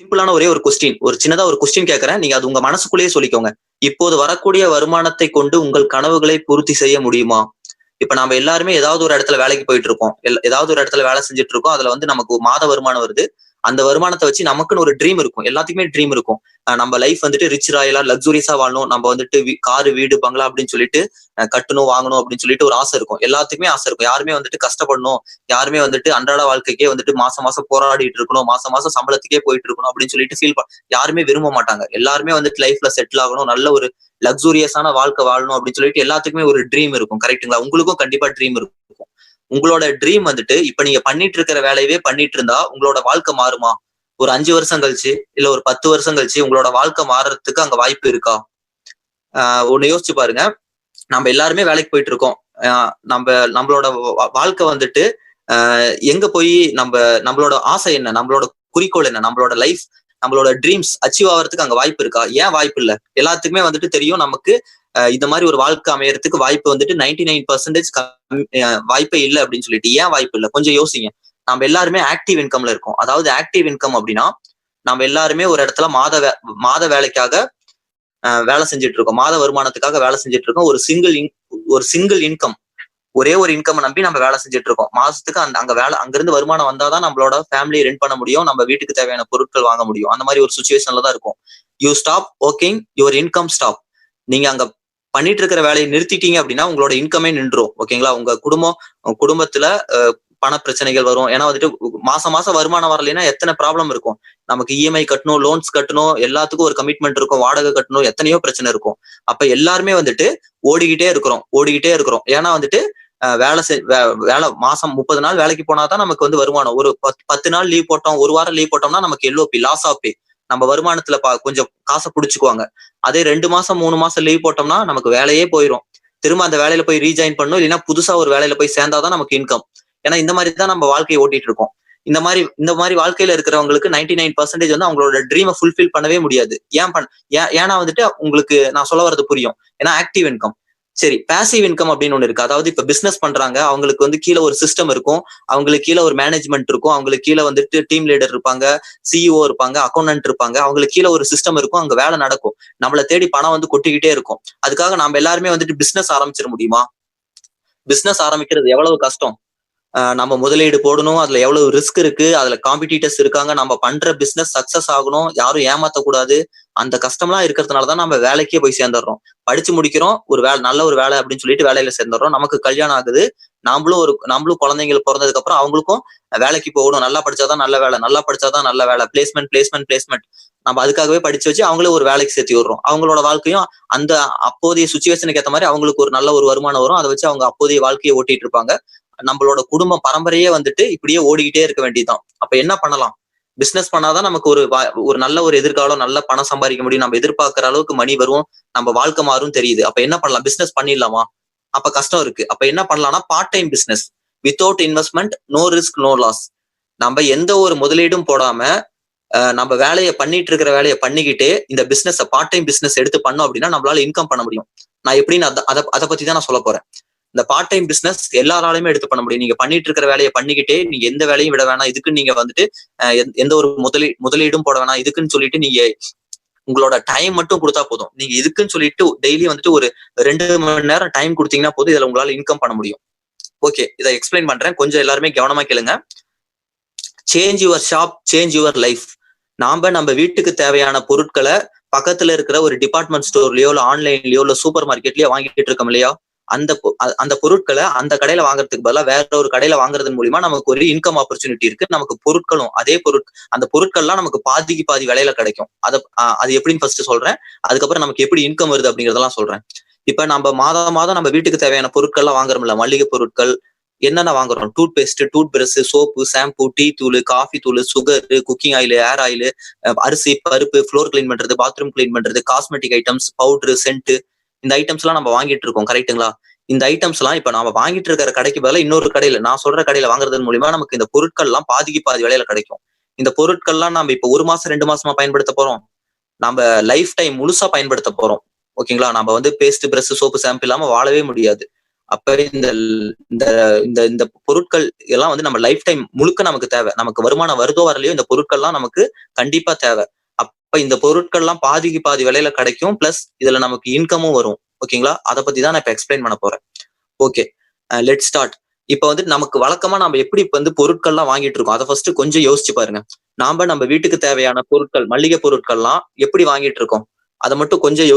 சிம்பிளான ஒரே ஒரு கொஸ்டின். ஒரு சின்னதா ஒரு கொஸ்டின் கேட்கிறேன். நீங்க அது உங்க மனசுக்குள்ளேயே சொல்லிக்கோங்க. இப்போது வரக்கூடிய வருமானத்தை கொண்டு உங்கள் கனவுகளை பூர்த்தி செய்ய முடியுமா? இப்ப நாம எல்லாருமே ஏதாவது ஒரு இடத்துல வேலைக்கு போயிட்டு இருக்கோம். ஏதாவது ஒரு இடத்துல வேலை செஞ்சுட்டு இருக்கோம். அதுல வந்து நமக்கு ஒரு மாத வருமானம் வருது. அந்த வருமானத்த வச்சு நமக்குன்னு ஒரு ட்ரீம் இருக்கும். எல்லாத்துக்குமே ட்ரீம் இருக்கும். நம்ம லைஃப் வந்துட்டு ரிச் ராயலா, லக்ஸூரியஸா வாழணும். நம்ம வந்துட்டு காரு, வீடு, பங்களா அப்படின்னு சொல்லிட்டு கட்டணும், வாங்கணும் அப்படின்னு சொல்லிட்டு ஒரு ஆசை இருக்கும். எல்லாத்துக்குமே ஆசை இருக்கும். யாருமே வந்துட்டு கஷ்டப்படணும். யாருமே வந்துட்டு அன்றாட வாழ்க்கைக்கே வந்துட்டு மாசம் மாசம் போராடிட்டு இருக்கணும். மாசம் மாசம் சம்பளத்துக்கே போயிட்டு இருக்கணும் அப்படின்னு சொல்லிட்டு யாருமே விரும்ப மாட்டாங்க. எல்லாருமே வந்துட்டு லைஃப்ல செட்டில் ஆகணும். நல்ல ஒரு லக்ஸூரியஸான வாழ்க்கை வாழணும் அப்படின்னு சொல்லிட்டு எல்லாத்துக்குமே ஒரு ட்ரீம் இருக்கும். கரெக்ட்டுங்களா? உங்களுக்கும் கண்டிப்பா ட்ரீம் இருக்கும். உங்களோட ட்ரீம் வந்துட்டு இப்ப நீங்க பண்ணிட்டு இருக்கிற வேலையவே பண்ணிட்டு இருந்தா உங்களோட வாழ்க்கை மாறுமா? ஒரு 5 வருஷம் கழிச்சு, இல்ல ஒரு 10 வருஷம் கழிச்சு உங்களோட வாழ்க்கை மாறுறதுக்கு அங்க வாய்ப்பு இருக்கா? ஒண்ணு யோசிச்சு பாருங்க. நம்ம எல்லாருமே வேலைக்கு போயிட்டு இருக்கோம். நம்ம நம்மளோட வாழ்க்கை வந்துட்டு எங்க போய் நம்மளோட ஆசை என்ன? நம்மளோட குறிக்கோள் என்ன? நம்மளோட லைஃப், நம்மளோட ட்ரீம்ஸ் அச்சீவ் ஆகிறதுக்கு அங்க வாய்ப்பு இருக்கா? ஏன் வாய்ப்பு இல்ல? எல்லாத்துக்குமே வந்துட்டு தெரியும் நமக்கு இந்த மாதிரி ஒரு வாழ்க்கை அமையறதுக்கு வாய்ப்பு வந்துட்டு 99% வாய்ப்பே இல்லை அப்படின்னு சொல்லிட்டு. ஏன் வாய்ப்பு இல்லை? கொஞ்சம் யோசிங்க. நம்ம எல்லாருமே ஆக்டிவ் இன்கம்ல இருக்கோம். அதாவது ஆக்டிவ் இன்கம் அப்படின்னா நம்ம எல்லாருமே ஒரு இடத்துல மாத வேலைக்காக வேலை செஞ்சுட்டு இருக்கோம். மாத வருமானத்துக்காக வேலை செஞ்சுட்டு இருக்கோம். ஒரு சிங்கிள் இன்கம், ஒரே ஒரு இன்கம் நம்பி நம்ம வேலை செஞ்சுட்டு இருக்கோம். மாசத்துக்கு அங்க வேலை, அங்கிருந்து வருமானம் வந்தாதான் நம்மளோட ஃபேமிலியை ரன் பண்ண முடியும். நம்ம வீட்டுக்கு தேவையான பொருட்கள் வாங்க முடியும். அந்த மாதிரி ஒரு சுச்சுவேஷன்ல தான் இருக்கும். You stop working, your income stop. நீங்க அங்க பண்ணிட்டு இருக்கிற வேலையை நிறுத்திட்டீங்க அப்படின்னா உங்களோட இன்கமே நின்றும். ஓகேங்களா? உங்க குடும்பத்துல பண பிரச்சனைகள் வரும். ஏன்னா வந்துட்டு மாசம் மாசம் வருமானம் வரலைன்னா எத்தனை ப்ராப்ளம் இருக்கும். நமக்கு இஎம்ஐ கட்டணும், லோன்ஸ் கட்டணும், எல்லாத்துக்கும் ஒரு கமிட்மெண்ட் இருக்கும், வாடகை கட்டணும், எத்தனையோ பிரச்சனை இருக்கும். அப்ப எல்லாருமே வந்துட்டு ஓடிக்கிட்டே இருக்கிறோம். ஏன்னா வந்துட்டு வேலை மாசம் 30 நாள் வேலைக்கு போனாதான் நமக்கு வந்து வருமானம். ஒரு 10 நாள் லீவ் போட்டோம், ஒரு வாரம் லீவ் போட்டோம்னா நமக்கு எல்ஓபி, லாஸ் ஆஃப் பே. நம்ம வருமானத்துல கொஞ்சம் காசை புடிச்சுக்குவாங்க. அதே 2 மாசம் 3 மாசம் லீவ் போட்டோம்னா நமக்கு வேலையே போயிடும். திரும்ப அந்த வேலையில போய் ரீஜாயின் பண்ணணும், இல்லைன்னா புதுசா ஒரு வேலையில போய் சேர்ந்தாதான் நமக்கு இன்கம். ஏன்னா இந்த மாதிரி தான் நம்ம வாழ்க்கையை ஓட்டிட்டு இருக்கோம். இந்த மாதிரி வாழ்க்கையில இருக்கிறவங்களுக்கு 99% வந்து அவங்களோட ட்ரீமை ஃபுல்ஃபில் பண்ணவே முடியாது. ஏன்னா வந்துட்டு உங்களுக்கு நான் சொல்ல வர்றது புரியும். ஏன்னா ஆக்டிவ் இன்கம். சரி, பாசிவ் இன்கம் அப்படின்னு ஒண்ணு இருக்கு. அதாவது இப்ப பிசினஸ் பண்றாங்க, அவங்களுக்கு வந்து கீழே ஒரு சிஸ்டம் இருக்கும், அவங்களுக்கு கீழே ஒரு மேனேஜ்மெண்ட் இருக்கும், அவங்களுக்கு கீழே வந்துட்டு டீம் லீடர் இருப்பாங்க, சிஇஓ இருப்பாங்க, அக்கௌண்டன்ட் இருப்பாங்க, அவங்களுக்கு கீழே ஒரு சிஸ்டம் இருக்கும், அங்க வேலை நடக்கும். நம்மளை தேடி பணம் வந்து கொட்டிக்கிட்டே இருக்கும். அதுக்காக நம்ம எல்லாருமே வந்துட்டு பிசினஸ் ஆரம்பிச்சிட முடியுமா? பிசினஸ் ஆரம்பிக்கிறது எவ்வளவு கஷ்டம். நம்ம முதலீடு போடணும், அதுல எவ்வளவு ரிஸ்க் இருக்கு, அதுல காம்படிட்டர்ஸ் இருக்காங்க, நம்ம பண்ற பிசினஸ் சக்சஸ் ஆகணும், யாரும் ஏமாத்தக்கூடாது. அந்த கஷ்டம்லாம் இருக்கிறதுனாலதான் நம்ம வேலைக்கே போய் சேர்ந்துடுறோம். படிச்சு முடிக்கிறோம், ஒரு வேலை, நல்ல ஒரு வேலை அப்படின்னு சொல்லிட்டு வேலையில சேர்ந்துடுறோம். நமக்கு கல்யாணம் ஆகுது, நம்மளும் குழந்தைங்களுக்கு பிறந்ததுக்கு அப்புறம் அவங்களுக்கும் வேலைக்கு போகணும், நல்லா படிச்சாதான் நல்ல வேலை, நல்லா படிச்சாதான் நல்ல வேலை, பிளேஸ்மெண்ட். நம்ம அதுக்காகவே படிச்சு வச்சு அவங்களே ஒரு வேலைக்கு சேர்த்து விடுறோம். அவங்களோட வாழ்க்கையும் அந்த அப்போதைய சுச்சுவேஷனுக்கு ஏற்ற மாதிரி அவங்களுக்கு ஒரு நல்ல ஒரு வருமானம் வரும். அதை வச்சு அவங்க அப்போதைய வாழ்க்கையை ஓட்டிட்டு இருப்பாங்க. நம்மளோட குடும்ப பரம்பரையே வந்துட்டு இப்படியே ஓடிக்கிட்டே இருக்க வேண்டியதுதான். அப்ப என்ன பண்ணலாம்? பிசினஸ் பண்ணாதான் நமக்கு ஒரு நல்ல ஒரு எதிர்காலம், நல்ல பணம் சம்பாதிக்க முடியும், நம்ம எதிர்பார்க்கிற அளவுக்கு மணி வரும், நம்ம வாழ்க்கை மாறும் தெரியுது. அப்ப என்ன பண்ணலாம்? பிசினஸ் பண்ணிடலாமா? அப்ப கஷ்டம் இருக்கு. அப்ப என்ன பண்ணலாம்னா, part time business, without investment, no risk no loss. நம்ம எந்த ஒரு முதலீடும் போடாம நம்ம வேலையை பண்ணிட்டு இருக்கிற வேலையை பண்ணிக்கிட்டே இந்த பிசினஸ், பார்ட் டைம் பிசினஸ் எடுத்து பண்ணோம் அப்படின்னா நம்மளால இன்கம் பண்ண முடியும். நான் எப்படின்னு அதை பத்தி தான் நான் சொல்ல போறேன். இந்த பார்ட் டைம் பிசினஸ் எல்லாராலையுமே எடுத்து பண்ண முடியும். நீங்க பண்ணிட்டு இருக்கிற வேலையை பண்ணிக்கிட்டே நீங்க எந்த வேலையும் விட வேணாம். இதுக்கு நீங்க வந்துட்டு எந்த ஒரு முதலீடும் போட வேணாம். இதுக்குன்னு சொல்லிட்டு நீங்க உங்களோட டைம் மட்டும் கொடுத்தா போதும். நீங்க இதுக்குன்னு சொல்லிட்டு டெய்லி வந்துட்டு ஒரு 2 மணி நேரம் டைம் கொடுத்தீங்கன்னா போதும், இதுல உங்களால இன்கம் பண்ண முடியும். ஓகே, இதை எக்ஸ்பிளைன் பண்றேன், கொஞ்சம் எல்லாருமே கவனமா கேளுங்க. Change your shop, change your life. நம்ம வீட்டுக்கு தேவையான பொருட்களை பக்கத்துல இருக்கிற ஒரு டிபார்ட்மெண்ட் ஸ்டோர்லயோ, இல்ல ஆன்லைன்லயோ, இல்ல சூப்பர் மார்க்கெட்லயோ வாங்கிட்டு இருக்கோம் இல்லையா? அந்த பொருட்களை அந்த கடையில வாங்குறதுக்கு பதிலா வேற ஒரு கடையில வாங்குறது மூலியமா நமக்கு ஒரு இன்கம் ஆப்பர்ச்சுனிட்டி இருக்கு. நமக்கு பொருட்களும் அந்த பொருட்கள்லாம் நமக்கு பாதிக்கு பாதி விலையில கிடைக்கும். அது எப்படின்னு ஃபர்ஸ்ட் சொல்றேன், அதுக்கப்புறம் நமக்கு எப்படி இன்கம் வருது அப்படிங்கறதெல்லாம் சொல்றேன். இப்ப நம்ம மாதம் நம்ம வீட்டுக்கு தேவையான பொருட்கள்லாம் வாங்குறோம்ல, மளிகை பொருட்கள் என்னென்ன வாங்குறோம்? Tooth paste, tooth brush, soap, shampoo, tea தூள், காஃபி தூள், sugar, cooking oil, hair oil, அரிசி, பருப்பு, ஃப்ளோர் கிளீன் பண்றது, பாத்ரூம் கிளீன் பண்றது, காஸ்மெட்டிக் ஐட்டம்ஸ், பவுடர், சென்ட், இந்த ஐட்டம்ஸ் எல்லாம் நம்ம வாங்கிட்டு இருக்கோம். கரெக்ட்டுங்களா? இந்த ஐட்டம்ஸ் எல்லாம் இப்ப நாம வாங்கிட்டு இருக்கிற கடைக்கு பதிலா இன்னொரு கடையில, நான் சொல்ற கடையில வாங்குறது மூலியமா நமக்கு இந்த பொருட்கள் எல்லாம் பாதிக்கு பாதி விலையில கிடைக்கும். இந்த பொருட்கள்லாம் நம்ம இப்ப 1 மாசம் 2 மாசமா பயன்படுத்த போறோம், நம்ம லைஃப் டைம் முழுசா பயன்படுத்த போறோம். ஓகேங்களா? நம்ம வந்து பேஸ்ட், பிரஷ், சோப்பு, ஷாம்பு இல்லாம வாழவே முடியாது. அப்ப இந்த இந்த இந்த இந்த பொருட்கள் எல்லாம் வந்து நம்ம லைஃப் டைம் முழுக்க நமக்கு தேவை. நமக்கு வருமானம் வருதோ வரலையோ இந்த பொருட்கள்லாம் நமக்கு கண்டிப்பா தேவை. அப்ப இந்த பொருட்கள்லாம் பாதிக்கு பாதி விலையில கிடைக்கும். பிளஸ் இதுல நமக்கு இன்கமும் வரும். ஓகேங்களா? அதை பத்தி தான் நான் இப்ப எக்ஸ்பிளைன் பண்ண போறேன். Okay, let start. இப்ப வந்து நமக்கு வழக்கமா நம்ம எப்படி இப்ப வந்து பொருட்கள்லாம் வாங்கிட்டு இருக்கோம் அதை ஃபர்ஸ்ட் கொஞ்சம் யோசிச்சு பாருங்க. நம்ம வீட்டுக்கு தேவையான பொருட்கள், மளிகை பொருட்கள்லாம் எப்படி வாங்கிட்டு இருக்கோம் அதை மட்டும் கொஞ்சம்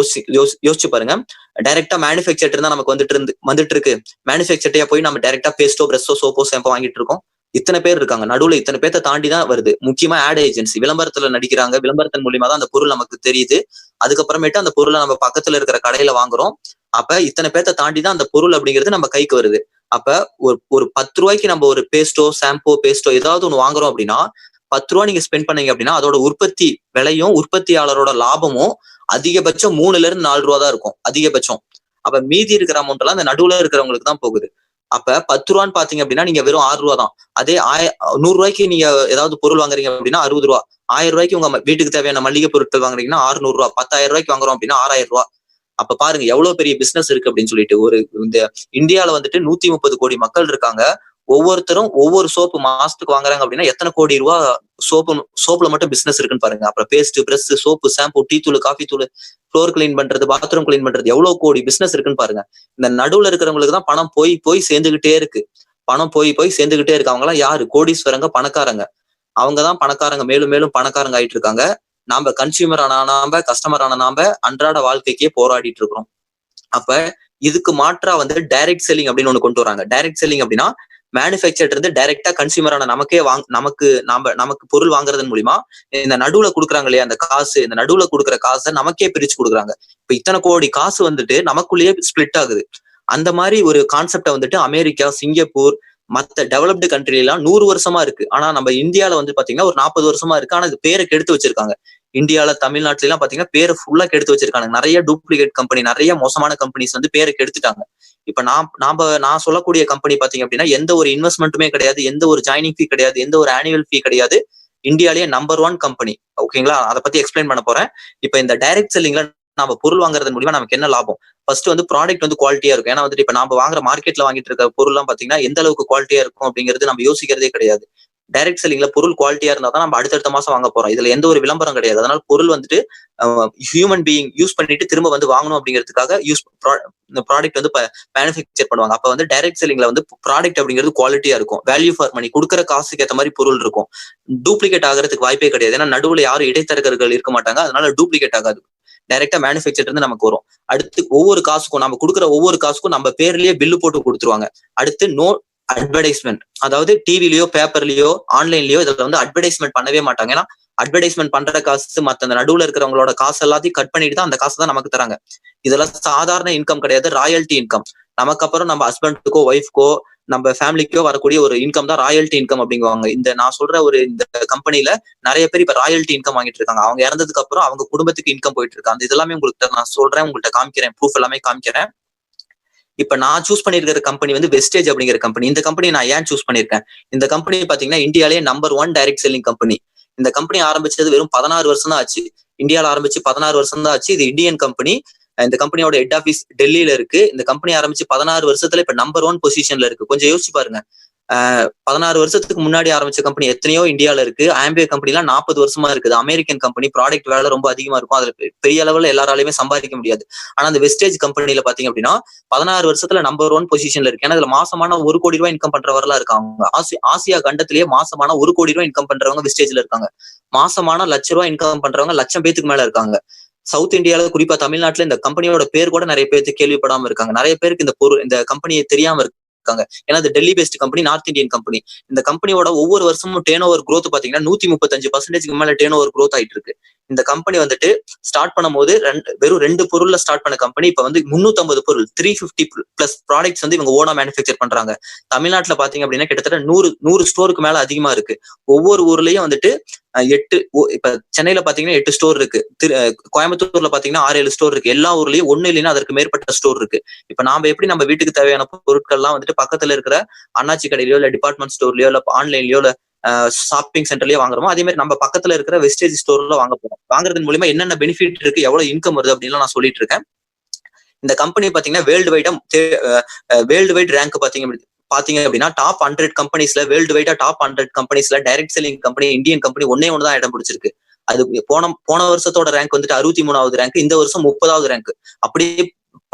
யோசிச்சு பாருங்க. டைரக்டா மேனுஃபேக்சர் தான் நமக்கு வந்துட்டு இருக்கு. மேனுஃபேக்சர்ட்டையா போய் நம்ம டைரக்டா பேஸ்டோ, பிரஷோ, சோப்போ, ஷாம்போ வாங்கிட்டு இருக்கோம். இத்தனை பேர் இருக்காங்க, நடுவுல இத்தனை பேர்த்த தாண்டி தான் வருது. முக்கியமா ஆட் ஏஜென்சி விளம்பரத்துல நடிக்கிறாங்க. விளம்பரத்தின் மூலியமா தான் அந்த பொருள் நமக்கு தெரியுது. அதுக்கப்புறமேட்டு அந்த பொருளை நம்ம பக்கத்துல இருக்கிற கடையில வாங்குறோம். அப்ப இத்தனை பேர்த்த தாண்டி தான் அந்த பொருள் அப்படிங்கிறது நம்ம கைக்கு வருது. அப்ப ஒரு 10 ரூபாய்க்கு நம்ம ஒரு பேஸ்டோ, ஷாம்போ, பேஸ்டோ ஏதாவது ஒண்ணு வாங்குறோம் அப்படின்னா 10 ரூபாய் நீங்க ஸ்பெண்ட் பண்ணீங்க அப்படின்னா அதோட உற்பத்தி விலையும் உற்பத்தியாளரோட லாபமும் அதிகபட்சம் 3ல இருந்து 4 ரூபா தான் இருக்கும் அதிகபட்சம். அப்ப மீதி இருக்கிற அமௌண்ட் எல்லாம் அந்த நடுவுல இருக்கிறவங்களுக்கு தான் போகுது. அப்ப 10 ரூபான்னு பாத்தீங்க அப்படின்னா நீங்க வெறும் 6 ரூபா தான். அதே 100 ரூபாய்க்கு நீங்க ஏதாவது பொருள் வாங்குறீங்க அப்படின்னா 60 ரூபா. 1000 ரூபாய்க்கு உங்க வீட்டுக்கு தேவையான மளிகை பொருட்கள் வாங்குறீங்கன்னா 600 ரூபா. 10,000 ரூபாய்க்கு வாங்குறோம் அப்படின்னா 6000 ரூபா. அப்ப பாருங்க எவ்வளவு பெரிய பிசினஸ் இருக்கு அப்படின்னு சொல்லிட்டு. இந்த இந்தியால வந்துட்டு 130 கோடி மக்கள் இருக்காங்க. ஒவ்வொருத்தரும் ஒவ்வொரு சோப்பு மாசத்துக்கு வாங்குறாங்க அப்படின்னா எத்தனை கோடி ரூபா சோப்புல மட்டும் பிசினஸ் இருக்குன்னு பாருங்க. அப்புறம் paste, brush, soap, shampoo, tea தூள், காஃபி தூள், ஃப்ளோர் கிளீன் பண்றது, பாத்ரூம் கிளீன் பண்றது, எவ்வளவு கோடி பிசினஸ் இருக்குன்னு பாருங்க. இந்த நடுவுல இருக்கிறவங்களுக்கு தான் பணம் போய் சேர்ந்துகிட்டே இருக்கு. பணம் போய் சேர்ந்துகிட்டே இருக்கு. அவங்க எல்லாம் யாரு? கோடீஸ்வரங்க, பணக்காரங்க. அவங்கதான் பணக்காரங்க, மேலும் மேலும் பணக்காரங்க ஆயிட்டு இருக்காங்க. நாம கன்சியூமர் ஆன நாம, கஸ்டமர் ஆன நாம அன்றாட வாழ்க்கைக்கே போராடிட்டு இருக்கிறோம். அப்ப இதுக்கு மாற்றா வந்து டைரக்ட் செல்லிங் அப்படின்னு ஒண்ணு கொண்டு வராங்க. டைரக்ட் செல்லிங் அப்படின்னா மேனுஃபேக்சர் இருந்து டைரக்டா கன்சியூமரான நமக்கு பொருள் வாங்குறதன் மூலியமா இந்த நடுவுல கொடுக்குறாங்க இல்லையா அந்த காசு, இந்த நடுவுல கொடுக்குற காசை நமக்கே பிரிச்சு கொடுக்குறாங்க. இப்ப இத்தனை கோடி காசு வந்துட்டு நமக்குள்ளேயே ஸ்பிளிட் ஆகுது. அந்த மாதிரி ஒரு கான்செப்டை வந்துட்டு அமெரிக்கா, சிங்கப்பூர், மத்த டெவலப்டு கண்ட்ரி எல்லாம் 100 வருஷமா இருக்கு. ஆனா நம்ம இந்தியால வந்து பாத்தீங்கன்னா ஒரு 40 வருஷமா இருக்கு. ஆனா இது பேரை கெடுத்து வச்சிருக்காங்க. இந்தியால, தமிழ்நாட்டுல எல்லாம் பாத்தீங்கன்னா பேரை ஃபுல்லா கெடுத்து வச்சிருக்காங்க. நிறைய டூப்ளிகேட் கம்பெனி, நிறைய மோசமான கம்பெனிஸ் வந்து பேரை கெடுத்துட்டாங்க. இப்ப நான் சொல்லக்கூடிய கம்பெனி பாத்தீங்க அப்படின்னா எந்த ஒரு இன்வெஸ்ட்மெண்ட்டுமே கிடையாது, எந்த ஒரு ஜாயினிங் ஃபீ கிடையாது, எந்த ஒரு ஆனுவல் ஃபீ கிடையாது. இந்தியாலேயே நம்பர் 1 கம்பெனி. ஓகேங்களா? அதை பத்தி எக்ஸ்பிளைன் பண்ண போறேன். இப்ப இந்த டைரக்ட் செல்லிங்ல நம்ம பொருள் வாங்குறது மூலியமா நமக்கு என்ன லாபம்? ஃபர்ஸ்ட் வந்து ப்ராடக்ட் வந்து குவாலிட்டியா இருக்கும். ஏன்னா வந்துட்டு இப்ப நம்ம வாங்குற மார்க்கெட்ல வாங்கிட்டு இருக்க பொருள் எல்லாம் பாத்தீங்கன்னா எந்த அளவுக்கு குவாலிட்டியா இருக்கும் அப்படிங்கிறது நம்ம யோசிக்கிறதே கிடையாது. டைரக்ட் செல்லிங்ல பொருள் குவாலிட்டியா இருந்தா தான் நம்ம அடுத்தடுத்த மாசம் வாங்க போறோம். இதுல எந்த ஒரு விளம்பரம் கிடையாது. அதனால பொருள் வந்துட்டு ஹியூமன் பீயிங் யூஸ் பண்ணிட்டு திரும்ப வந்து வாங்கணும் அப்படிங்கிறதுக்காக இந்த ப்ராடக்ட் வந்து மேனுஃபேக்சர் பண்ணுவாங்க. அப்ப வந்து டைரக்ட் செல்லிங்ல வந்து ப்ராடக்ட் அப்படிங்கிறது குவாலிட்டியா இருக்கும். வேல்யூ ஃபார் மணி, கொடுக்குற காசுக்கு ஏற்ற மாதிரி பொருள் இருக்கும். டூப்ளிகேட் ஆகிறதுக்கு வாய்ப்பே கிடையாது. ஏன்னா நடுவுல யாரும் இடைத்தரகர்கள் இருக்க மாட்டாங்க. அதனால டூப்ளிகேட் ஆகாது. டைரக்டா மேனுஃபேக்சர் இருந்து நமக்கு வரும். அடுத்து ஒவ்வொரு காசுக்கும் நம்ம கொடுக்குற ஒவ்வொரு காசுக்கும் நம்ம பேர்லயே பில்லு போட்டு கொடுத்துருவாங்க. அடுத்து நோ அட்வர்டைஸ்மெண்ட், அதாவது டிவிலயோ, பேப்பர்லயோ, ஆன்லைன்லயோ இதுல வந்து அட்வர்டைஸ்மெண்ட் பண்ணவே மாட்டாங்க. ஏன்னா அட்வர்டைஸ்மெண்ட் பண்ற காசு மத்த அந்த நடுவுல இருக்கிறவங்களோட காசு எல்லாத்தையும் கட் பண்ணிட்டு தான் அந்த காசு தான் நமக்கு தராங்க. இதெல்லாம் சாதாரண இன்கம் கிடையாது, ராயல்டி இன்கம். நமக்கு அப்புறம் நம்ம ஹஸ்பண்டுக்கோ, ஒய்ஃப்கோ, நம்ம ஃபேமிலிக்கோ வரக்கூடிய ஒரு இன்கம் தான் ராயல்டி இன்கம் அப்படிங்குவாங்க. இந்த நான் சொல்ற இந்த கம்பெனில நிறைய பேர் இப்ப ராயல்டி இன்கம் வாங்கிட்டு இருக்காங்க. அவங்க இறந்ததுக்கு அப்புறம் அவங்க குடும்பத்துக்கு இன்கம் போயிட்டு இருக்கு. அந்த இதெல்லாமே உங்களுக்கு நான் சொல்றேன், உங்கள்கிட்ட காமிக்கிறேன், ப்ரூஃப் எல்லாமே காமிக்கிறேன். இப்ப நான் சூஸ் பண்ணிருக்கிற கம்பெனி வந்து வெஸ்டேஜ் அப்படிங்கிற கம்பெனி. இந்த கம்பெனி நான் ஏன் சூஸ் பண்ணிருக்கேன்? இந்த கம்பெனி பாத்தீங்கன்னா இந்தியாலேயே நம்பர் 1 டைரக்ட் செல்லிங் கம்பெனி. இந்த கம்பெனி ஆரம்பிச்சது வெறும் 16 வருஷம் தான் ஆச்சு. இந்தியாவில ஆரம்பிச்சு 16 வருஷம் தான் ஆச்சு. இது இந்தியன் கம்பெனி. இந்த கம்பெனியோட ஹெட் ஆபீஸ் டெல்லியில இருக்கு. இந்த கம்பெனி ஆரம்பிச்சு 16 வருஷத்துல இப்ப நம்பர் 1 பொசிஷன்ல இருக்கு. கொஞ்சம் யோசிச்சு பாருங்க. 16 வருஷத்துக்கு முன்னாடி ஆரம்பிச்ச கம்பெனி எத்தனையோ இந்தியாவில இருக்கு. ஆம்பே கம்பெனி எல்லாம் 40 வருஷமா இருக்குது. அமெரிக்கன் கம்பெனி, ப்ராடக்ட் வேலை ரொம்ப அதிகமா இருக்கும். அதுல பெரிய அளவுல எல்லாராலையுமே சம்பாதிக்க முடியாது. ஆனா அந்த வெஸ்டேஜ் கம்பெனில பாத்தீங்க அப்படின்னா 16 வருஷத்துல நம்பர் 1 பொசிஷன்ல இருக்கு. ஏன்னா இதுல மாசமான 1 கோடி ரூபாய் இன்கம் பண்றவரெல்லாம் இருக்காங்க. ஆசியா கண்டத்திலேயே மாசமான 1 கோடி ரூபாய் இன்கம் பண்றவங்க வெஸ்டேஜ்ல இருக்காங்க. மாசமான 1,00,000 ரூபாய் இன்கம் பண்றவங்க 1,00,000 பேத்துக்கு மேல இருக்காங்க. சவுத் இந்தியால, குறிப்பா தமிழ்நாட்டுல இந்த கம்பெனியோட பேர் கூட நிறைய பேருக்கு கேள்விப்படாம இருக்காங்க. நிறைய பேருக்கு இந்த கம்பெனியை தெரியாம இருக்கு. ஏன்னா இது Delhi based company, north Indian company. இந்த கம்பெனியோட ஒவ்வொரு வருஷமும் டேர்ன் ஓவர் growth பாத்தீங்கன்னா 135% மேல டேர்ன் ஓவர் growth ஆயிட்டு இருக்கு. இந்த கம்பெனி வந்துட்டு ஸ்டார்ட் பண்ணும்போது வெறும் 2 பொருள்ல ஸ்டார்ட் பண்ண கம்பெனி இப்ப வந்து 350 பொருள், 350+ ப்ராடக்ட்ஸ் வந்து இவங்க ஓனா மேனுஃபேக்சர் பண்றாங்க. தமிழ்நாட்டுல பாத்தீங்க அப்படின்னா கிட்டத்தட்ட 100 ஸ்டோருக்கு மேல அதிகமா இருக்கு. ஒவ்வொரு ஊர்லயும் வந்துட்டு 8, இப்ப சென்னையில பாத்தீங்கன்னா 8 ஸ்டோர் இருக்கு. கோயம்புத்தூர்ல பாத்தீங்கன்னா 6-7 ஸ்டோர் இருக்கு. எல்லா ஊர்லயும் ஒண்ணு இல்லைன்னா அதற்கு மேற்பட்ட ஸ்டோர் இருக்கு. இப்ப நாம எப்படி நம்ம வீட்டுக்கு தேவையான பொருட்கள் எல்லாம் வந்துட்டு பக்கத்துல இருக்கிற அண்ணாச்சி கடையிலயோ, இல்ல டிபார்ட்மெண்ட் ஸ்டோர்லயோ, இல்ல ஆன்லைன்லயோ, இல்ல ஷாப்பிங் சென்டர்லயே வாங்குறோமோ, அதே மாதிரி நம்ம பக்கத்துல இருக்கிற வெஸ்டேஜ் ஸ்டோர்ல வாங்க போறோம். வாங்குறது மூலியமா என்னென்ன பெனிஃபிட் இருக்கு, எவ்வளவு இன்கம் வருது அப்படின்னு நான் சொல்லிட்டு இருக்கேன். இந்த கம்பெனி பாத்தீங்கன்னா வேர்ல்டு வைட் ரேங்க் பாத்தீங்க அப்படின்னா டாப் 100 கம்பெனிஸ்ல வேர்ல்டு வைடா டாப் 100 கம்பெனிஸ்ல direct selling company Indian company ஒண்ணுதான் இடம் பிடிச்சிருக்கு. அது போன வருஷத்தோட ரேங்க் வந்துட்டு 63வது ரேங்க், இந்த வருஷம் 30வது ரேங்க். அப்படியே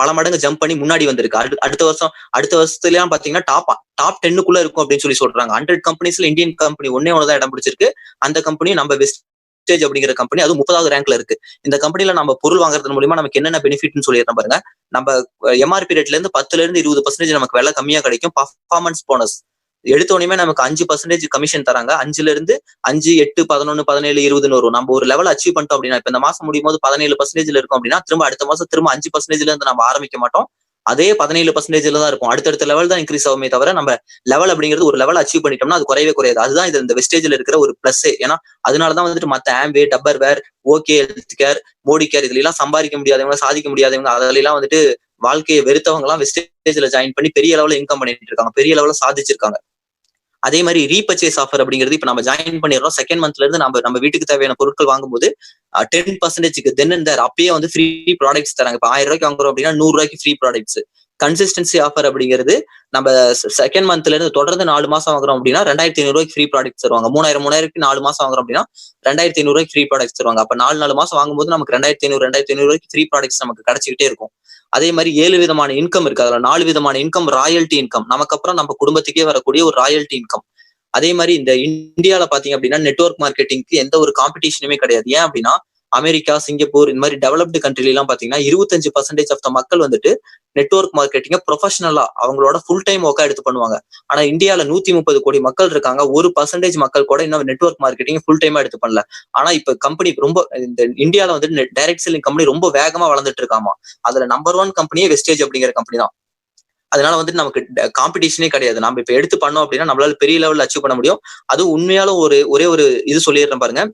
பல மடங்கு ஜம்ப் பண்ணி முன்னாடி வந்திருக்கு. அடுத்த வருஷத்துலயும் பாத்தீங்கன்னா டாப் 10க்குள்ள இருக்கும் அப்படின்னு சொல்றாங்க. 100 கம்பெனிஸ்ல இந்தியன் கம்பெனி ஒண்ணுதான் இடம் பிடிச்சிருக்கு. அந்த கம்பெனி நம்ம வெஸ்டேஜ் அப்படிங்கிற கம்பெனி, அது 30வது ரேங்க்ல இருக்கு. இந்த கம்பெனில நம்ம பொருள் வாங்குறது மூலியமா நமக்கு என்னென்ன பெனிஃபிட்னு சொல்லிடுறேன் பாருங்க. நம்ம எம்ஆர்பி ரேட்ல இருந்து 10% நமக்கு விலை கம்மியா கிடைக்கும். பர்ஃபார்மன்ஸ் போனஸ் எடுத்தோடனே நமக்கு 5% கமிஷன் தராங்க. 5ல இருந்து 5, 8, 11, 17, 20 வரும். நம்ம ஒரு லெவல் அச்சீவ் பண்ணிட்டோம் அப்படின்னா, இப்ப இந்த மாசம் முடியும் போது 17% இருக்கும் அப்படின்னா, திரும்ப அடுத்த மாசம் திரும்ப 5% இருந்து நம்ம ஆரம்பிக்க மாட்டோம். அதே 17% தான் இருக்கும். அடுத்தடுத்த லெவல் தான் இன்க்ரீஸ் ஆகுமே தவிர, நம்ம லெவல் அப்படிங்கிறது ஒரு லெவல் அச்சீவ் பண்ணிட்டோம்னா அது குறையவே குறையாது. அதுதான் இது இந்த வெஸ்டேஜ்ல இருக்கிற ஒரு பிளஸ். ஏன்னா அதனாலதான் வந்துட்டு மத்த Amway, Tupperware, okay health care, Modi care இதுல எல்லாம் சம்பாதிக்க முடியாதவங்க, சாதிக்க முடியாதவங்க, அதெல்லாம் வந்துட்டு வாழ்க்கையை வெறுத்தவங்க எல்லாம் வெஸ்டேஜ்ல ஜாயின் பண்ணி பெரிய லெவலில் இன்கம் பண்ணிட்டு இருக்காங்க, பெரிய லெவலில் சாதிச்சிருக்காங்க. அதே மாதிரி ரீபர்ச்சேஸ் ஆஃபர் அப்படிங்கிறது இப்ப நம்ம ஜாயின் பண்ணிடுறோம். செகண்ட் மந்த்ல இருந்து நம்ம வீட்டுக்கு தேவையான பொருட்கள் வாங்கும்போது 10% தென் அண்ட் தேர் அப்பயே வந்து ஃப்ரீ ப்ராடக்ட்ஸ் தராங்க. இப்ப 1000 ரூபாய்க்கு வாங்குறோம் அப்படின்னா 100 ரூபாய்க்கு ஃப்ரீ ப்ராடக்ட்ஸ். கன்சிஸ்டன்சி ஆஃபர் அப்படிங்கிறது நம்ம செகண்ட் மந்த்ல இருந்து தொடர்ந்து 4 மாசம் வாங்குறோம் அப்படின்னா 2500 ரூபாய்க்கு ஃப்ரீ ப்ராடக்ட்ஸ் தருவாங்க. 3000 4 மாசம் வாங்குறோம் அப்படின்னா 2500 ரூபாய்க்கு ஃப்ரீ ப்ராடக்ட்ஸ் தருவாங்க. அப்ப 4 மாசம் வாங்கும்போது நமக்கு 2500 ரூபாய்க்கு ஃப்ரீ ப்ராடக்ட்ஸ் நமக்கு கிடைச்சிக்கிட்டே இருக்கும். அதே மாதிரி 7 விதமான இன்கம் இருக்கு. அதுல 4 விதமான இன்கம் ராயல்டி இன்கம், நமக்கு அப்புறம் நம்ம குடும்பத்துக்கே வரக்கூடிய ஒரு ராயல்டி இன்கம். அதே மாதிரி இந்த இந்தியாவில பாத்தீங்க அப்படின்னா நெட்வொர்க் மார்க்கெட்டிங்க்கு எந்த ஒரு காம்படிஷனுமே கிடையாது. ஏன் அப்படின்னா அமெரிக்கா, சிங்கப்பூர் இந்த மாதிரி டெவலப்டு கண்ட்ரில எல்லாம் பாத்தீங்கன்னா 25% ஆஃப் த மக்கள் வந்துட்டு நெட்வொர்க் மார்க்கெட்டிங்க ப்ரொஃபஷனலா அவங்களோட ஃபுல் டைம் ஒர்க்கா எடுத்து பண்ணுவாங்க. ஆனா இந்தியாவில 130 கோடி மக்கள் இருக்காங்க. 1% மக்கள் கூட இன்னும் நெட்வொர்க் மார்க்கெட்டிங் ஃபுல் டைமா எடுத்து பண்ணல. ஆனா இப்ப கம்பெனி ரொம்ப இந்த இந்தியாவில வந்து டைரக்ட் செல்லிங் கம்பெனி ரொம்ப வேகமா வளர்ந்துட்டு இருக்காமா. அதுல நம்பர் 1 கம்பெனியே வெஸ்டேஜ் அப்படிங்கிற கம்பெனி தான். அதனால வந்துட்டு நமக்கு காம்படிஷனே கிடையாது. நம்ம இப்ப எடுத்து பண்ணோம் அப்படின்னா நம்மளால பெரிய லெவல்ல அச்சீவ் பண்ண முடியும். அதுவும் உண்மையாலும் ஒரே ஒரு இது சொல்லிடுறேன் பாருங்க.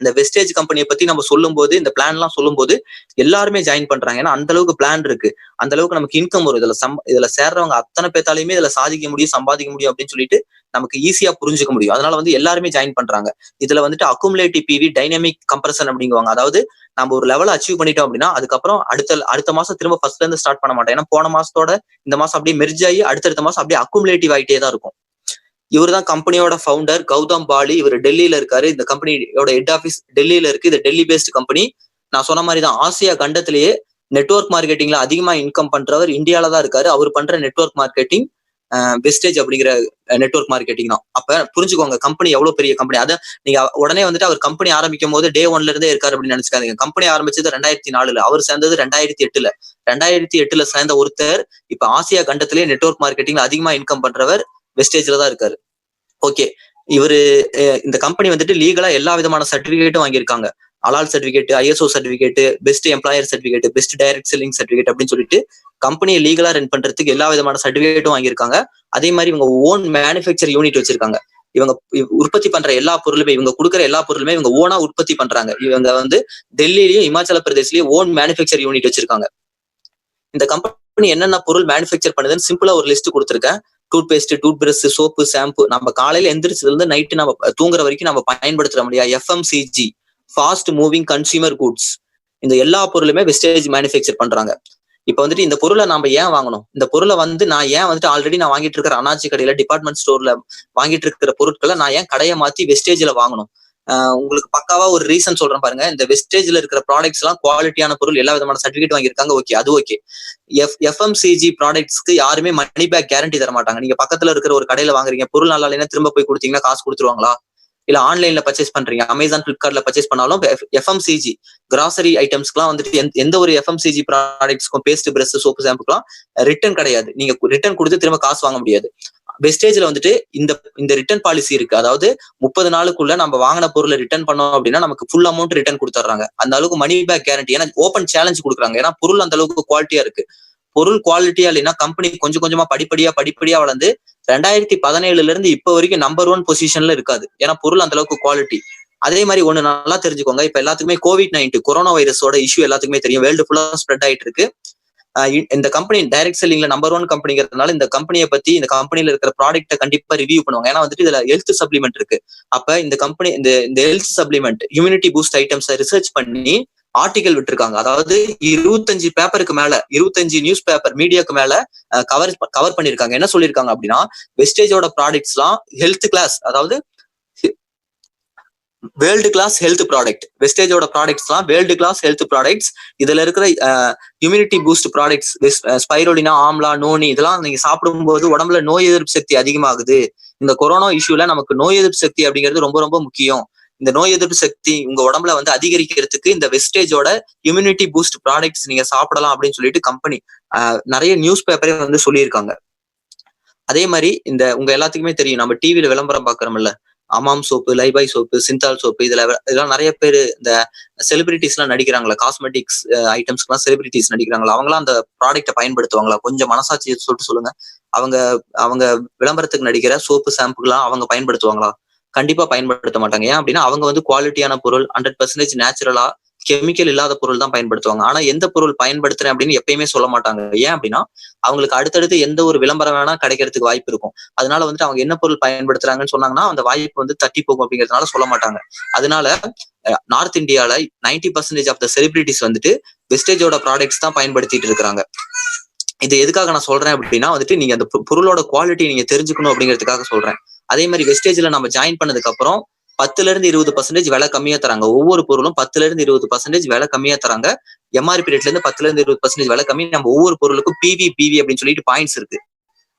இந்த வெஸ்டேஜ் கம்பெனியை பத்தி நம்ம சொல்லும் போது, இந்த பிளான் எல்லாம் சொல்லும் போது எல்லாருமே ஜாயின் பண்றாங்க. ஏன்னா அந்த அளவுக்கு பிளான் இருக்கு, அந்த அளவுக்கு நமக்கு இன்கம் வரும். இதுல சேர்றவங்க அத்தனை பேத்தாலையுமே இதுல சாதிக்க முடியும், சம்பாதிக்க முடியும் அப்படின்னு சொல்லிட்டு நமக்கு ஈஸியா புரிஞ்சுக்க முடியும். அதனால வந்து எல்லாருமே ஜாயின் பண்றாங்க. இதுல வந்துட்டு அக்குமுலேட்டிவ் பிவி, டைனமிக் கம்ப்ரஷன் அப்படிங்குவாங்க. அதாவது நம்ம ஒரு லெவல் அச்சீவ் பண்ணிட்டோம் அப்படின்னா அதுக்கப்புறம் அடுத்த மாசம் திரும்ப ஃபர்ஸ்ட்ல இருந்து ஸ்டார்ட் பண்ண மாட்டோம். ஏன்னா போன மாசத்தோட இந்த மாசம் அப்படியே மெர்ஜ் ஆகி அடுத்த மாசம் அப்படியே அக்குமுலேட்டிவ் ஆகிட்டே தான் இருக்கும். இவர் தான் கம்பெனியோட ஃபவுண்டர் கௌதம் பாலி. இவர் டெல்லியில இருக்காரு. இந்த கம்பெனியோட ஹெட் ஆஃபீஸ் டெல்லியில இருக்கு. இது டெல்லி பேஸ்ட் கம்பெனி. நான் சொன்ன மாதிரி தான் ஆசியா கண்டத்திலேயே நெட்வொர்க் மார்க்கெட்டிங்ல அதிகமா இன்கம் பண்றவர் இந்தியால தான் இருக்காரு. அவர் பண்ற நெட்வொர்க் மார்க்கெட்டிங் வெஸ்டேஜ் அப்படிங்கிற நெட்வொர்க் மார்க்கெட்டிங் தான். அப்ப புரிஞ்சுக்கோங்க கம்பெனி எவ்வளவு பெரிய கம்பெனி. அதை நீங்க உடனே வந்துட்டு அவர் கம்பெனி ஆரம்பிக்கும் போது டே 1ல இருந்தே இருக்காரு அப்படின்னு நினைச்சுக்காதீங்க. கம்பெனி ஆரம்பிச்சது 2004, அவர் சேர்ந்தது 2008. 2008 சேர்ந்த ஒருத்தர் இப்ப ஆசியா கண்டத்திலேயே நெட்வொர்க் மார்க்கெட்டிங்ல அதிகமா இன்கம் பண்றவர் வெஸ்டேஜ்ல தான் இருக்காரு. ஓகே, இவரு இந்த கம்பெனி வந்துட்டு லீகலா எல்லா விதமான சர்டிபிகேட்டும் வாங்கியிருக்காங்க. அலால் certificate, ISO certificate, best employer certificate, best direct selling certificate அப்படின்னு சொல்லிட்டு கம்பெனியை லீகலா ரன் பண்றதுக்கு எல்லா விதமான சர்டிபிகேட்டும் வாங்கியிருக்காங்க. அதே மாதிரி இவங்க ஓன் மேனுஃபேக்சர் யூனிட் வச்சிருக்காங்க. இவங்க உற்பத்தி பண்ற எல்லா பொருளுமே, இவங்க கொடுக்குற எல்லா பொருளுமே இவங்க ஓனா உற்பத்தி பண்றாங்க. இவங்க வந்து டெல்லியிலயும் இமாச்சல பிரதேஷ்லயும் ஓன் மேனுஃபேக்சர் யூனிட் வச்சிருக்காங்க. இந்த கம்பெனி என்னென்ன பொருள் மேனுஃபேக்சர் பண்ணுதுன்னு சிம்பிளா ஒரு லிஸ்ட் கொடுத்துருக்கேன். Tooth paste, tooth brush, soap, shampoo, நம்ம காலையில எந்திரிச்சதுல இருந்து நைட்டு நம்ம தூங்குற வரைக்கும் நம்ம பயன்படுத்துற முடியாது. FMCG, fast moving consumer goods, இந்த எல்லா பொருளுமே வெஸ்டேஜ் மேனுஃபேக்சர் பண்றாங்க. இப்ப வந்துட்டு இந்த பொருளை நம்ம ஏன் வாங்கணும்? இந்த பொருளை வந்து நான் ஏன் வந்துட்டு ஆல்ரெடி நான் வாங்கிட்டு இருக்கிற அனாச்சி கடையில, டிபார்ட்மெண்ட் ஸ்டோர்ல வாங்கிட்டு இருக்கிற பொருட்களை நான் ஏன் கடையை மாத்தி வெஸ்டேஜ்ல வாங்கணும்? உங்களுக்கு பக்காவா ஒரு ரீசன் சொல்றேன் பாருங்க. இந்த வெஸ்டேஜ்ல இருக்கிற ப்ராடக்ட்ஸ் எல்லாம் குவாலிட்டியான பொருள், எல்லா விதமான சர்டிபிகேட் வாங்கியிருக்காங்க. ஓகே, அது ஓகே. எஃப்எம்சிஜி ப்ராடக்ட்ஸ்க்கு யாருமே மணி பேக் கேரண்டி தர மாட்டாங்க. நீங்க பக்கத்துல இருக்கிற ஒரு கடையில வாங்குறீங்க, பொருள் நல்லா இல்லைன்னா திரும்ப போய் கொடுத்தீங்கன்னா காசு கொடுத்துருவாங்களா? இல்ல ஆன்லைன்ல பர்ச்சேஸ் பண்றீங்க, அமேசான், பிளிப்கார்ட்ல பர்ச்சேஸ் பண்ணாலும் எஃப்எம்சிஜி கிராசரி ஐட்டம்ஸ்க்குலாம் வந்துட்டு எந்த ஒரு எஃப்எம்சிஜி ப்ராடக்ட்ஸ்க்கும், பேஸ்ட், பிரஷ், சோப்பு, ஷாம்புக்குலாம் ரிட்டர்ன் கிடையாது. நீங்க ரிட்டர்ன் கொடுத்து திரும்ப காசு வாங்க முடியாது. வெஸ்டேஜ்ல வந்துட்டு இந்த ரிட்டர்ன் பாலிசி இருக்கு. அதாவது 30 நாளுக்குள்ள நம்ம வாங்கின பொருளை ரிட்டர்ன் பண்ணோம் அப்படின்னா நமக்கு ஃபுல் அமௌண்ட் ரிட்டர்ன் கொடுத்துறாங்க. அந்த அளவுக்கு மணி பேக் கேரண்டி. ஏன்னா ஓப்பன் சேலஞ்ச் கொடுக்குறாங்க. ஏன்னா பொருள் அந்த அளவுக்கு குவாலிட்டியா இருக்கு. பொருள் குவாலிட்டியா இல்லைன்னா கம்பெனி கொஞ்சம் கொஞ்சமா படிப்படியா வளர்ந்து 2017 இருந்து இப்ப வரைக்கும் நம்பர் 1 பொசிஷன்ல இருக்காது. ஏன்னா பொருள் அந்த அளவுக்கு குவாலிட்டி. அதே மாதிரி ஒண்ணு நல்லா தெரிஞ்சுக்கோங்க. இப்ப எல்லாத்துக்குமே COVID-19 கொரோனா வைரஸோட இஷ்யூ எல்லாத்துக்குமே தெரியும். வேர்ல்டு ஃபுல்லா ஸ்ப்ரெட் ஆயிட்டு இருக்கு. இந்த கம்பெனி டைரக்ட் செல்லிங்ல நம்பர் 1 கம்பெனிங்கிறதுனால இந்த கம்பெனியை பத்தி இந்த கம்பெனில இருக்கிற ப்ராடக்ட்டை கண்டிப்பா ரிவ்யூ பண்ணுவாங்க. ஏன்னா வந்துட்டு இதுல ஹெல்த் சப்ளிமெண்ட் இருக்கு. அப்ப இந்த கம்பெனி இந்த ஹெல்த் சப்ளிமெண்ட் இம்யூனிட்டி பூஸ்ட் ஐட்டம்ஸை ரிசர்ச் பண்ணி ஆர்டிகல் விட்டுருக்காங்க. அதாவது 25 பேப்பருக்கு மேல 25 நியூஸ் பேப்பர் மீடியாக்கு மேல கவர் பண்ணிருக்காங்க. என்ன சொல்லியிருக்காங்க அப்படின்னா, வெஸ்டேஜோட ப்ராடக்ட்ஸ் எல்லாம் ஹெல்த் கிளாஸ், அதாவது வேர்ல்டு கிளாஸ் ஹெல்த் ப்ராடக்ட். வெஸ்டேஜோட ப்ராடக்ட்ஸ் எல்லாம் வேர்ல்டு கிளாஸ் ஹெல்த் ப்ராடக்ட்ஸ். இதுல இருக்கிற immunity boost products, spirulina, amla, noni, இதெல்லாம் நீங்க சாப்பிடும்போது உடம்புல நோய் எதிர்ப்பு சக்தி அதிகமாகுது. இந்த கொரோனா இஷ்யூல நமக்கு நோய் எதிர்ப்பு சக்தி அப்படிங்கிறது ரொம்ப ரொம்ப முக்கியம். இந்த நோய் எதிர்ப்பு சக்தி உங்க உடம்புல வந்து அதிகரிக்கிறதுக்கு இந்த வெஸ்டேஜோட இம்யூனிட்டி பூஸ்ட் ப்ராடக்ட்ஸ் நீங்க சாப்பிடலாம் அப்படின்னு சொல்லிட்டு கம்பெனி நிறைய நியூஸ் பேப்பரே வந்து சொல்லியிருக்காங்க. அதே மாதிரி இந்த உங்க எல்லாத்துக்குமே தெரியும், நம்ம டிவியில விளம்பரம் பாக்குறோம்ல, Hamam soap, Lifebuoy soap, Cinthol soap, இதெல்லாம் நிறைய பேர் இந்த செலிபிரிட்டிஸ் எல்லாம் நடிக்கிறாங்களா, காஸ்மெட்டிக்ஸ் ஐட்டம்ஸ்க்கு எல்லாம் செலிபிரிட்டிஸ் நடிக்கிறாங்களா, அவங்களாம் அந்த ப்ராடக்ட்டை பயன்படுத்துவாங்களா? கொஞ்சம் மனசாட்சி சொல்லிட்டு சொல்லுங்க. அவங்க அவங்க விளம்பரத்துக்கு நடிக்கிற சோப்பு ஷாம்புலாம் அவங்க பயன்படுத்துவாங்களா? கண்டிப்பா பயன்படுத்த மாட்டாங்க. ஏன் அப்படின்னா அவங்க வந்து குவாலிட்டியான பொருள், 100% நேச்சுரலா கெமிக்கல் இல்லாத பொருள் தான் பயன்படுத்துவாங்க. ஆனா எந்த பொருள் பயன்படுத்துறேன் அப்படின்னு எப்பயுமே சொல்ல மாட்டாங்க. ஏன் அப்படின்னா அவங்களுக்கு அடுத்தடுத்து எந்த ஒரு விளம்பரம் வேணா கிடைக்கிறதுக்கு வாய்ப்பு இருக்கும். அதனால வந்துட்டு அவங்க என்ன பொருள் பயன்படுத்துறாங்கன்னு சொன்னாங்கன்னா அந்த வாய்ப்பு வந்து தட்டி போகும் அப்படிங்கிறதுனால சொல்ல மாட்டாங்க. அதனால நார்த் இந்தியால 90% ஆஃப் த செலிபிரிட்டிஸ் வந்துட்டு வெஸ்டேஜோட ப்ராடக்ட்ஸ் தான் பயன்படுத்திட்டு இருக்காங்க. இது எதுக்காக நான் சொல்றேன் அப்படின்னா வந்துட்டு நீங்க அந்த பொருளோட குவாலிட்டி நீங்க தெரிஞ்சுக்கணும் அப்படிங்கிறதுக்காக சொல்றேன். அதே மாதிரி வெஸ்டேஜ்ல நம்ம ஜாயின் பண்ணதுக்கு அப்புறம் 10-20% விலை கம்மியா தராங்க. ஒவ்வொரு பொருளும் 10-20% விலை கம்மியா தராங்க. எம்ஆர்பி ரேட்ல இருந்து 10-20% விலை கம்மி. நம்ம ஒவ்வொரு பொருளுக்கும் பிவி அப்படின்னு சொல்லிட்டு பாயிண்ட்ஸ் இருக்கு.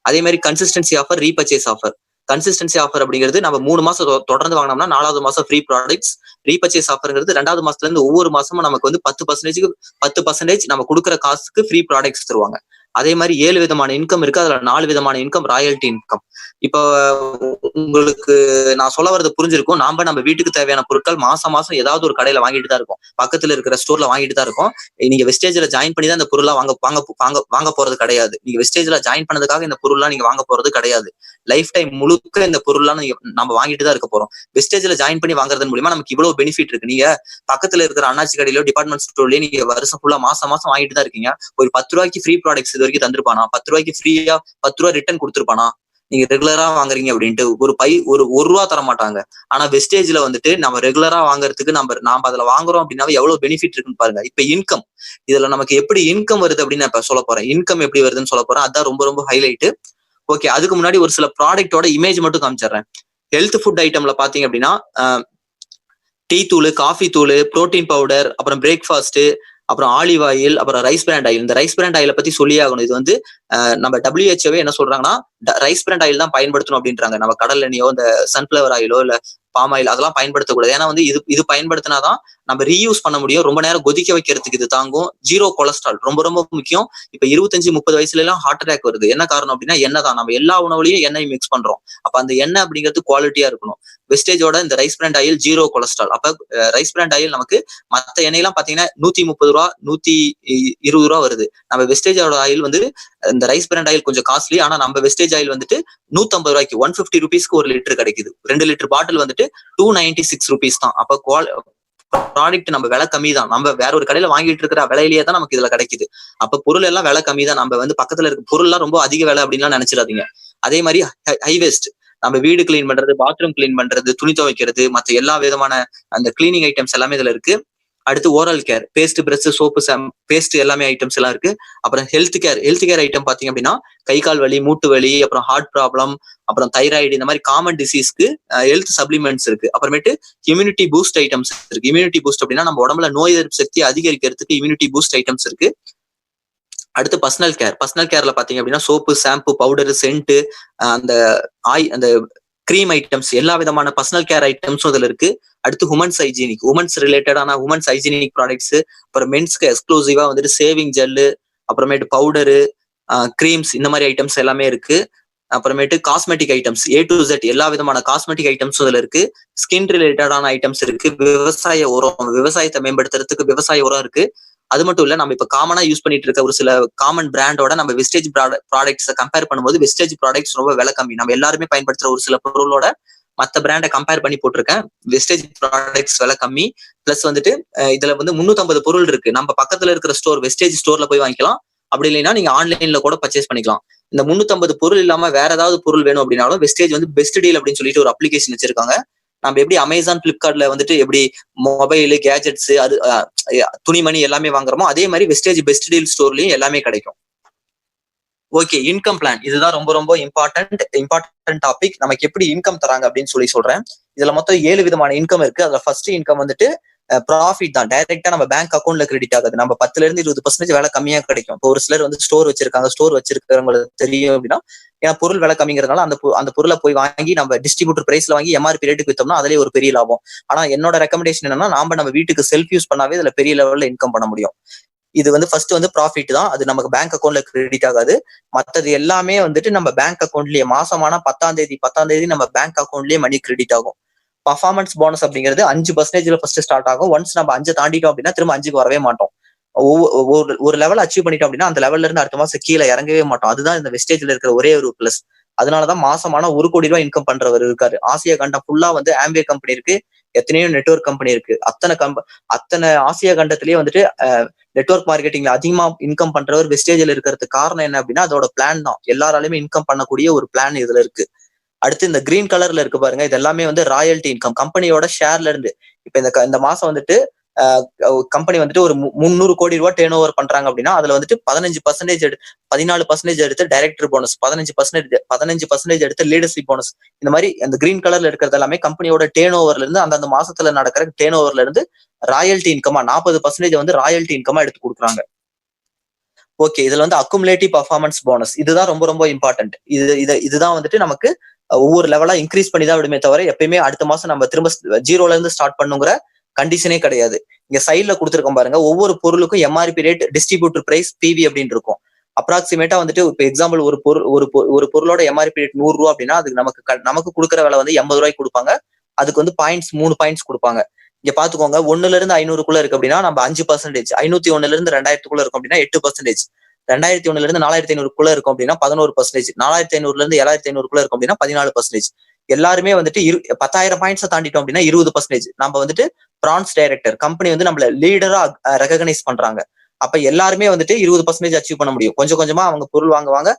அதே மாதிரி consistency offer, repurchase offer. Consistency offer அப்படிங்கிறது நம்ம 3 மாசம் தொடர்ந்து வாங்கினோம்னா 4வது மாசம் ஃப்ரீ ப்ராடக்ட்ஸ். ரீபர்ச்சேஸ் ஆஃபர்ங்கிறது 2வது மாசத்துல இருந்து ஒவ்வொரு மாசமும் நமக்கு வந்து 10% நம்ம கொடுக்குற காசுக்கு ஃப்ரீ ப்ராடக்ட்ஸ் தருவாங்க. அதே மாதிரி 7 விதமான இன்கம் இருக்கு. அதுல 4 விதமான இன்கம் ராயல்டி இன்கம். இப்போ உங்களுக்கு நான் சொல்ல வரது புரிஞ்சிருக்கும். நம்ம வீட்டுக்கு தேவையான பொருட்கள் மாசம் மாசம் ஏதாவது ஒரு கடையில வாங்கிட்டு தான் இருக்கும், பக்கத்துல இருக்கிற ஸ்டோர்ல வாங்கிட்டு தான் இருக்கும். நீங்க வெஸ்டேஜ்ல ஜாயின் பண்ணி தான் இந்த பொருளா வாங்க போறது கிடையாது. நீங்க வெஸ்டேஜ்ல ஜாயின் பண்ணதுக்காக இந்த பொருள்லாம் நீங்க வாங்க போறது கிடையாது. லைஃப் டைம் முழுக்க இந்த பொருள்லாம் நம்ம வாங்கிட்டு தான் இருக்க போறோம். வெஸ்டேஜ்ல ஜாயின் பண்ணி வாங்குறது மூலியமா நமக்கு இவ்வளவு பெனிஃபிட் இருக்கு. நீங்க பக்கத்துல இருக்கிற அண்ணாச்சி கடையிலோ டிபார்ட்மெண்ட் ஸ்டோர்லயே நீங்க வருஷம் ஃபுல்லா மாசம் வாங்கிட்டு தான் இருக்கீங்க. ஒரு 10 ரூபாய்க்கு ஃப்ரீ ப்ராடக்ட்ஸ் இது வரைக்கும் தந்திருப்பானா? 10 ரூபாய்க்கு ஃப்ரீயா 10 ரூபாய் ரிட்டர்ன் கொடுத்துருப்பானா? நீங்க ரெகுலரா வாங்குறீங்க அப்படின்ட்டு ஒரு ரூபா தர மாட்டாங்க. ஆனா வெஸ்டேஜ்ல வந்துட்டு நம்ம ரெகுலரா வாங்குறதுக்கு நாம அதுல வாங்குறோம் அப்படின்னாவே எவ்வளவு பெனிஃபிட் இருக்குன்னு பாருங்க. இப்ப இன்கம், இதுல நமக்கு எப்படி இன்கம் வருது அப்படின்னு நான் இப்ப சொல்ல போறேன். இன்கம் எப்படி வருதுன்னு சொல்ல போறேன். அதான் ரொம்ப ரொம்ப ஹைலைட். ஓகே, அதுக்கு முன்னாடி ஒரு சில ப்ராடக்டோட இமேஜ் மட்டும் காமிச்சிடுறேன். ஹெல்த் ஃபுட் ஐட்டம்ல பாத்தீங்க அப்படின்னா டீ தூள், காஃபி தூள், புரோட்டீன் பவுடர், அப்புறம் பிரேக்ஃபாஸ்ட், அப்புறம் ஆலிவ் ஆயில், அப்புறம் ரைஸ் பிராண்ட் ஆயில். இந்த ரைஸ் பிராண்ட் ஆயிலை பத்தி சொல்லி ஆகணும். இது வந்து நம்ம WHO என்ன சொல்றாங்கன்னா ரைஸ் பிராண்ட் ஆயில் தான் பயன்படுத்தணும் அப்படின்றாங்க. நம்ம கடல் எண்ணெயோ இந்த சன்ஃபிளவர் ஆயிலோ இல்ல பாம் ஆயில் அதெல்லாம் பயன்படுத்தக்கூடாது. ஏன்னா வந்து இது பயன்படுத்தினாதான் நம்ம ரீயூஸ் பண்ண முடியும். ரொம்ப நேரம் கொதிக்க வைக்கிறதுக்கு இது தாங்கும். 0 கொலஸ்ட்ரால் ரொம்ப ரொம்ப முக்கியம். இப்ப 25-30 வயசுல எல்லாம் ஹார்ட் அட்டாக் வருது. என்ன காரணம் அப்படின்னா எண்ணெய் தான். நம்ம எல்லா உணவுலையும் எண்ணெய் மிக்ஸ் பண்றோம். அப்ப அந்த எண்ணெய் அப்படிங்கிறது குவாலிட்டியா இருக்கணும். வெஸ்டேஜோட இந்த ரைஸ் பிராண்ட் ஆயில் 0 கொலஸ்ட்ரால். அப்ப ரைஸ் பிராண்ட் ஆயில் நமக்கு மத்த எண்ணெயெல்லாம் பாத்தீங்கன்னா 130 ரூபா 120 ரூபா வருது. நம்ம வெஸ்டேஜோட ஆயில் வந்து இந்த ரைஸ் பிராண்ட் ஆயில் கொஞ்சம் காஸ்ட்லி. ஆனா நம்ம வெஸ்டேஜ் ஆயில் வந்துட்டு 150 ரூபாய்க்கு 150 ருபீஸ்க்கு 1 லிட்டர் கிடைக்குது. 2 லிட்டர் பாட்டில் வந்துட்டு 296 ருபீஸ் தான். அப்ப ப்ராடக்ட் நம்ம விலை கம்மி தான். நம்ம வேற ஒரு கடையில வாங்கிட்டு இருக்கிற விலையிலேயே தான் நமக்கு இதுல கிடைக்குது. அப்ப பொருள் எல்லாம் விலை கம்மி தான். நம்ம வந்து பக்கத்துல இருக்க பொருள் எல்லாம் ரொம்ப அதிக விலை அப்படின்லாம் நினைச்சிடாதீங்க. அதே மாதிரி ஹை வேஸ்ட், நம்ம வீடு கிளீன் பண்றது, பாத்ரூம் கிளீன் பண்றது, துணி துவைக்கிறது, மற்ற எல்லா விதமான அந்த கிளீனிங் ஐட்டம்ஸ் எல்லாமே இதுல இருக்கு. அடுத்து oral care, paste, brush, soap, paste எல்லாமே ஐட்டம்ஸ் எல்லாம் இருக்கு. அப்புறம் ஹெல்த் கேர் ஐட்டம் பாத்தீங்க அப்படின்னா கை கால் வலி, மூட்டு வலி, அப்புறம் ஹார்ட் ப்ராப்ளம், அப்புறம் தைராய்டு, இந்த மாதிரி காமன் டிசீஸ்க்கு ஹெல்த் சப்ளிமெண்ட்ஸ் இருக்கு. அப்புறமேட்டு இம்யூனிட்டி பூஸ்ட் ஐட்டம்ஸ் இருக்கு. இம்யூனிட்டி பூஸ்ட் அப்படின்னா நம்ம உடம்புல நோய் எதிர்ப்பு சக்தி அதிகரிக்கிறதுக்கு இம்யூனிட்டி பூஸ்ட் ஐட்டம்ஸ் இருக்கு. அடுத்து பர்சனல் கேர்ல பாத்தீங்க அப்படின்னா சோப்பு, ஷாம்பு, பவுடர், சென்ட், அந்த கிரீம் ஐட்டம்ஸ், எல்லா விதமான பர்சனல் கேர் ஐட்டம்ஸும் இதுல இருக்கு. அடுத்து உமன்ஸ் ரிலேட்டடான உமன்ஸ் ஹைஜீனிக் ப்ராடக்ட்ஸ், அப்புறம் மென்ஸ்க்கு எக்ஸ்க்ளூசிவா வந்துட்டு சேவிங் ஜெல்லு, அப்புறமேட்டு பவுடரு, கிரீம்ஸ், இந்த மாதிரி ஐட்டம்ஸ் எல்லாமே இருக்கு. அப்புறமேட்டு cosmetic items A to Z எல்லா விதமான காஸ்மெட்டிக் ஐட்டம்ஸும் இதுல இருக்கு. ஸ்கின் ரிலேட்டடான ஐட்டம்ஸ் இருக்கு. விவசாயத்தை மேம்படுத்துறதுக்கு விவசாய உரம் இருக்கு. அது மட்டும் இல்ல, நம்ம இப்ப காமனா யூஸ் பண்ணிட்டு இருக்க ஒரு சில காமன் பிராண்டோட நம்ம வெஸ்டேஜ் ப்ராடக்ட்ஸை கம்பேர் பண்ணும்போது வெஸ்டேஜ் ப்ராடக்ட்ஸ் ரொம்ப விலை கம்மி. நம்ம எல்லாருமே பயன்படுத்துற ஒரு சில பொருளோட மத்த பிராண்டை கம்பேர் பண்ணி போட்டிருக்கேன். வெஸ்டேஜ் ப்ராடக்ட்ஸ் விலை கம்மி. பிளஸ் வந்துட்டு இதுல வந்து 350 பொருள் இருக்கு. நம்ம பக்கத்துல இருக்கிற ஸ்டோர் வெஸ்டேஜ் ஸ்டோர்ல போய் வாங்கிக்கலாம். அப்படி இல்லைன்னா நீங்க ஆன்லைன்ல கூட பர்ச்சேஸ் பண்ணிக்கலாம். இந்த 350 பொருள் இல்லாம வேற ஏதாவது பொருள் வேணும் அப்படின்னாலும் வெஸ்டேஜ் வந்து பெஸ்ட் டீல் அப்படின்னு சொல்லிட்டு ஒரு அப்ளிகேஷன் வச்சிருக்காங்க. நம்ம எப்படி அமேசான், பிளிப்கார்ட்ல வந்துட்டு எப்படி மொபைல், கேஜெட்ஸ், அது துணிமணி எல்லாமே வாங்குறோமோ அதே மாதிரி வெஸ்டேஜ் பெஸ்ட் டீல் ஸ்டோர்லயும் எல்லாமே கிடைக்கும். ஓகே, இன்கம் பிளான் இதுதான் ரொம்ப ரொம்ப இம்பார்ட்டன்ட் டாபிக். நமக்கு எப்படி இன்கம் தராங்க அப்படின்னு சொல்றேன். இதுல மொத்தம் 7 விதமான இன்கம் இருக்கு. அதுல ஃபர்ஸ்ட் இன்கம் வந்துட்டு ப்ராஃபிட் தான். டைரக்டா நம்ம பேங்க் அக்கௌண்ட்ல கிரெடிட் ஆகுது. நம்ம 10% வேலை கம்மியா கிடைக்கும். இப்போ ஒரு சிலர் வந்து ஸ்டோர் வச்சிருக்கிறவங்களுக்கு தெரியும் அப்படின்னா, ஏன்னா பொருள் விலை கம்மிங்கிறதுனால அந்த பொருளை போய் வாங்கி நம்ம டிஸ்ட்ரிபியூட்டர் பிரைஸ்ல வாங்கி எம்ஆர்பி ரேட்டுக்கு வித்தோம்னா அதுலயே ஒரு பெரிய லாபம். ஆனா என்னோட ரெக்கமெண்டேஷன் என்னன்னா, நம்ம வீட்டுக்கு செல்ஃப் யூஸ் பண்ணாவே இதுல பெரிய லெவல்ல இன்கம் பண்ண முடியும். இது வந்து ஃபர்ஸ்ட் வந்து ப்ராஃபிட் தான். அது நமக்கு பேங்க் அக்கௌண்ட்ல கிரெடிட் ஆகாது. மத்தது எல்லாமே வந்துட்டு நம்ம பேங்க் அக்கௌண்ட்லயே மாசமான 10ஆம் தேதி நம்ம பேங்க் அக்கௌண்ட்லயே மணி கிரெடிட் ஆகும். பர்ஃபார்மன்ஸ் போனஸ் அப்படிங்கிறது 5% ஃபர்ஸ்ட் ஸ்டார்ட் ஆகும். ஒன்ஸ் நம்ம 5 தாண்டிட்டோம் அப்படின்னா திரும்ப 5க்கு வரவே மாட்டோம். ஒரு லெவல் அச்சீவ் பண்ணிட்டோம் அப்படின்னா அந்த லெவல்ல இருந்து அடுத்த மாசம் கீழே இறங்கவே மாட்டோம். அதுதான் இந்த வெஸ்டேஜ்ல இருக்கிற ஒரே ஒரு பிளஸ். அதனாலதான் மாசமான 1 கோடி ரூபாய் இன்கம் பண்றவர் இருக்காரு. ஆசியா கண்டம் ஃபுல்லா வந்து ஆம்பியே கம்பெனி இருக்கு, எத்தனையோ நெட்வொர்க் கம்பெனி இருக்கு. அத்தனை ஆசியா கண்டத்திலேயே வந்துட்டு நெட்வொர்க் மார்க்கெட்டிங்ல அதிகமா இன்கம் பண்றவர் வெஸ்டேஜ்ல இருக்கிறதுக்கு காரணம் என்ன அப்படின்னா அதோட பிளான் தான். எல்லாராலையுமே இன்கம் பண்ணக்கூடிய ஒரு பிளான் இதுல இருக்கு. அடுத்து இந்த கிரீன் கலர்ல இருக்கு பாருங்க, இது எல்லாமே வந்து ராயல்டி இன்கம், கம்பெனியோட ஷேர்ல இருந்து. இப்ப இந்த மாசம் வந்துட்டு கம்பெனி வந்துட்டு ஒரு 300 கோடி ரூபாய் டேர்ன் ஓவர் பண்றாங்க அப்படின்னா அதுல வந்துட்டு 14% எடுத்து டைரக்டர் போனஸ், 15% எடுத்து லீடர்ஷிப் போனஸ். இந்த மாதிரி அந்த கிரீன் கலர்ல இருக்கிறது எல்லாமே கம்பெனியோட டேர்ன் ஓவர்ல இருந்து அந்தந்த மாசத்துல நடக்கிற டேர்ன் ஓவர்ல இருந்து ராயல்டி இன்கமா 40% வந்து ராயல்டி இன்கமா எடுத்து கொடுக்குறாங்க. ஓகே, இதுல வந்து அக்குமுலேட்டிவ் பர்ஃபார்மன்ஸ் போனஸ் இதுதான் ரொம்ப ரொம்ப இம்பார்ட்டன்ட். இதுதான் வந்துட்டு நமக்கு ஒவ்வொரு லெவலா இன்க்ரீஸ் பண்ணி தான் விடுமே தவிர எப்பயுமே அடுத்த மாசம் நம்ம திரும்ப 0ல இருந்து ஸ்டார்ட் பண்ணுங்கிற கண்டிஷனே கிடையாது. இங்க சைட்ல கொடுத்துருக்கோம் பாருங்க, ஒவ்வொரு பொருளுக்கும் MRP rate, distributor price, PV அப்படின்னு இருக்கும். அப்ராக்சிமேட்டா வந்துட்டு இப்ப எக்ஸாம்பிள் ஒரு பொருளோட எம்ஆர்பி ரேட் 100 ரூபா அப்படின்னா அதுக்கு நமக்கு கொடுக்குற விலை வந்து 80 ரூபாய்க்கு கொடுப்பாங்க. அதுக்கு வந்து 3 பாயிண்ட்ஸ் கொடுப்பாங்க. இங்க பாத்துக்கோங்க, 1ல இருந்து 500க்குள்ள இருக்கு அப்படின்னா நம்ம 5%, 501ல இருந்து 2000க்குள்ள இருக்கும் அப்படின்னா 8%, 2001ல இருந்து 4500க்குள்ள இருக்கும் அப்படின்னா 11%, 4500ல இருந்து 7500க்குள்ள இருக்கும் அப்படின்னா 14%. எல்லாருமே வந்துட்டு 10,000 பாயிண்ட்ஸ் தாண்டிட்டோம் அப்படின்னா 20%. நம்ம வந்துட்டு பிரான்ஸ் டைரக்டர் கம்பெனி வந்து நம்மள லீடரா ரெகனைஸ் பண்றாங்க. அப்ப எல்லாருமே வந்துட்டு 20% அச்சீவ் பண்ண முடியும். கொஞ்சம் கொஞ்சமா அவங்க பொருள் வாங்குவாங்க,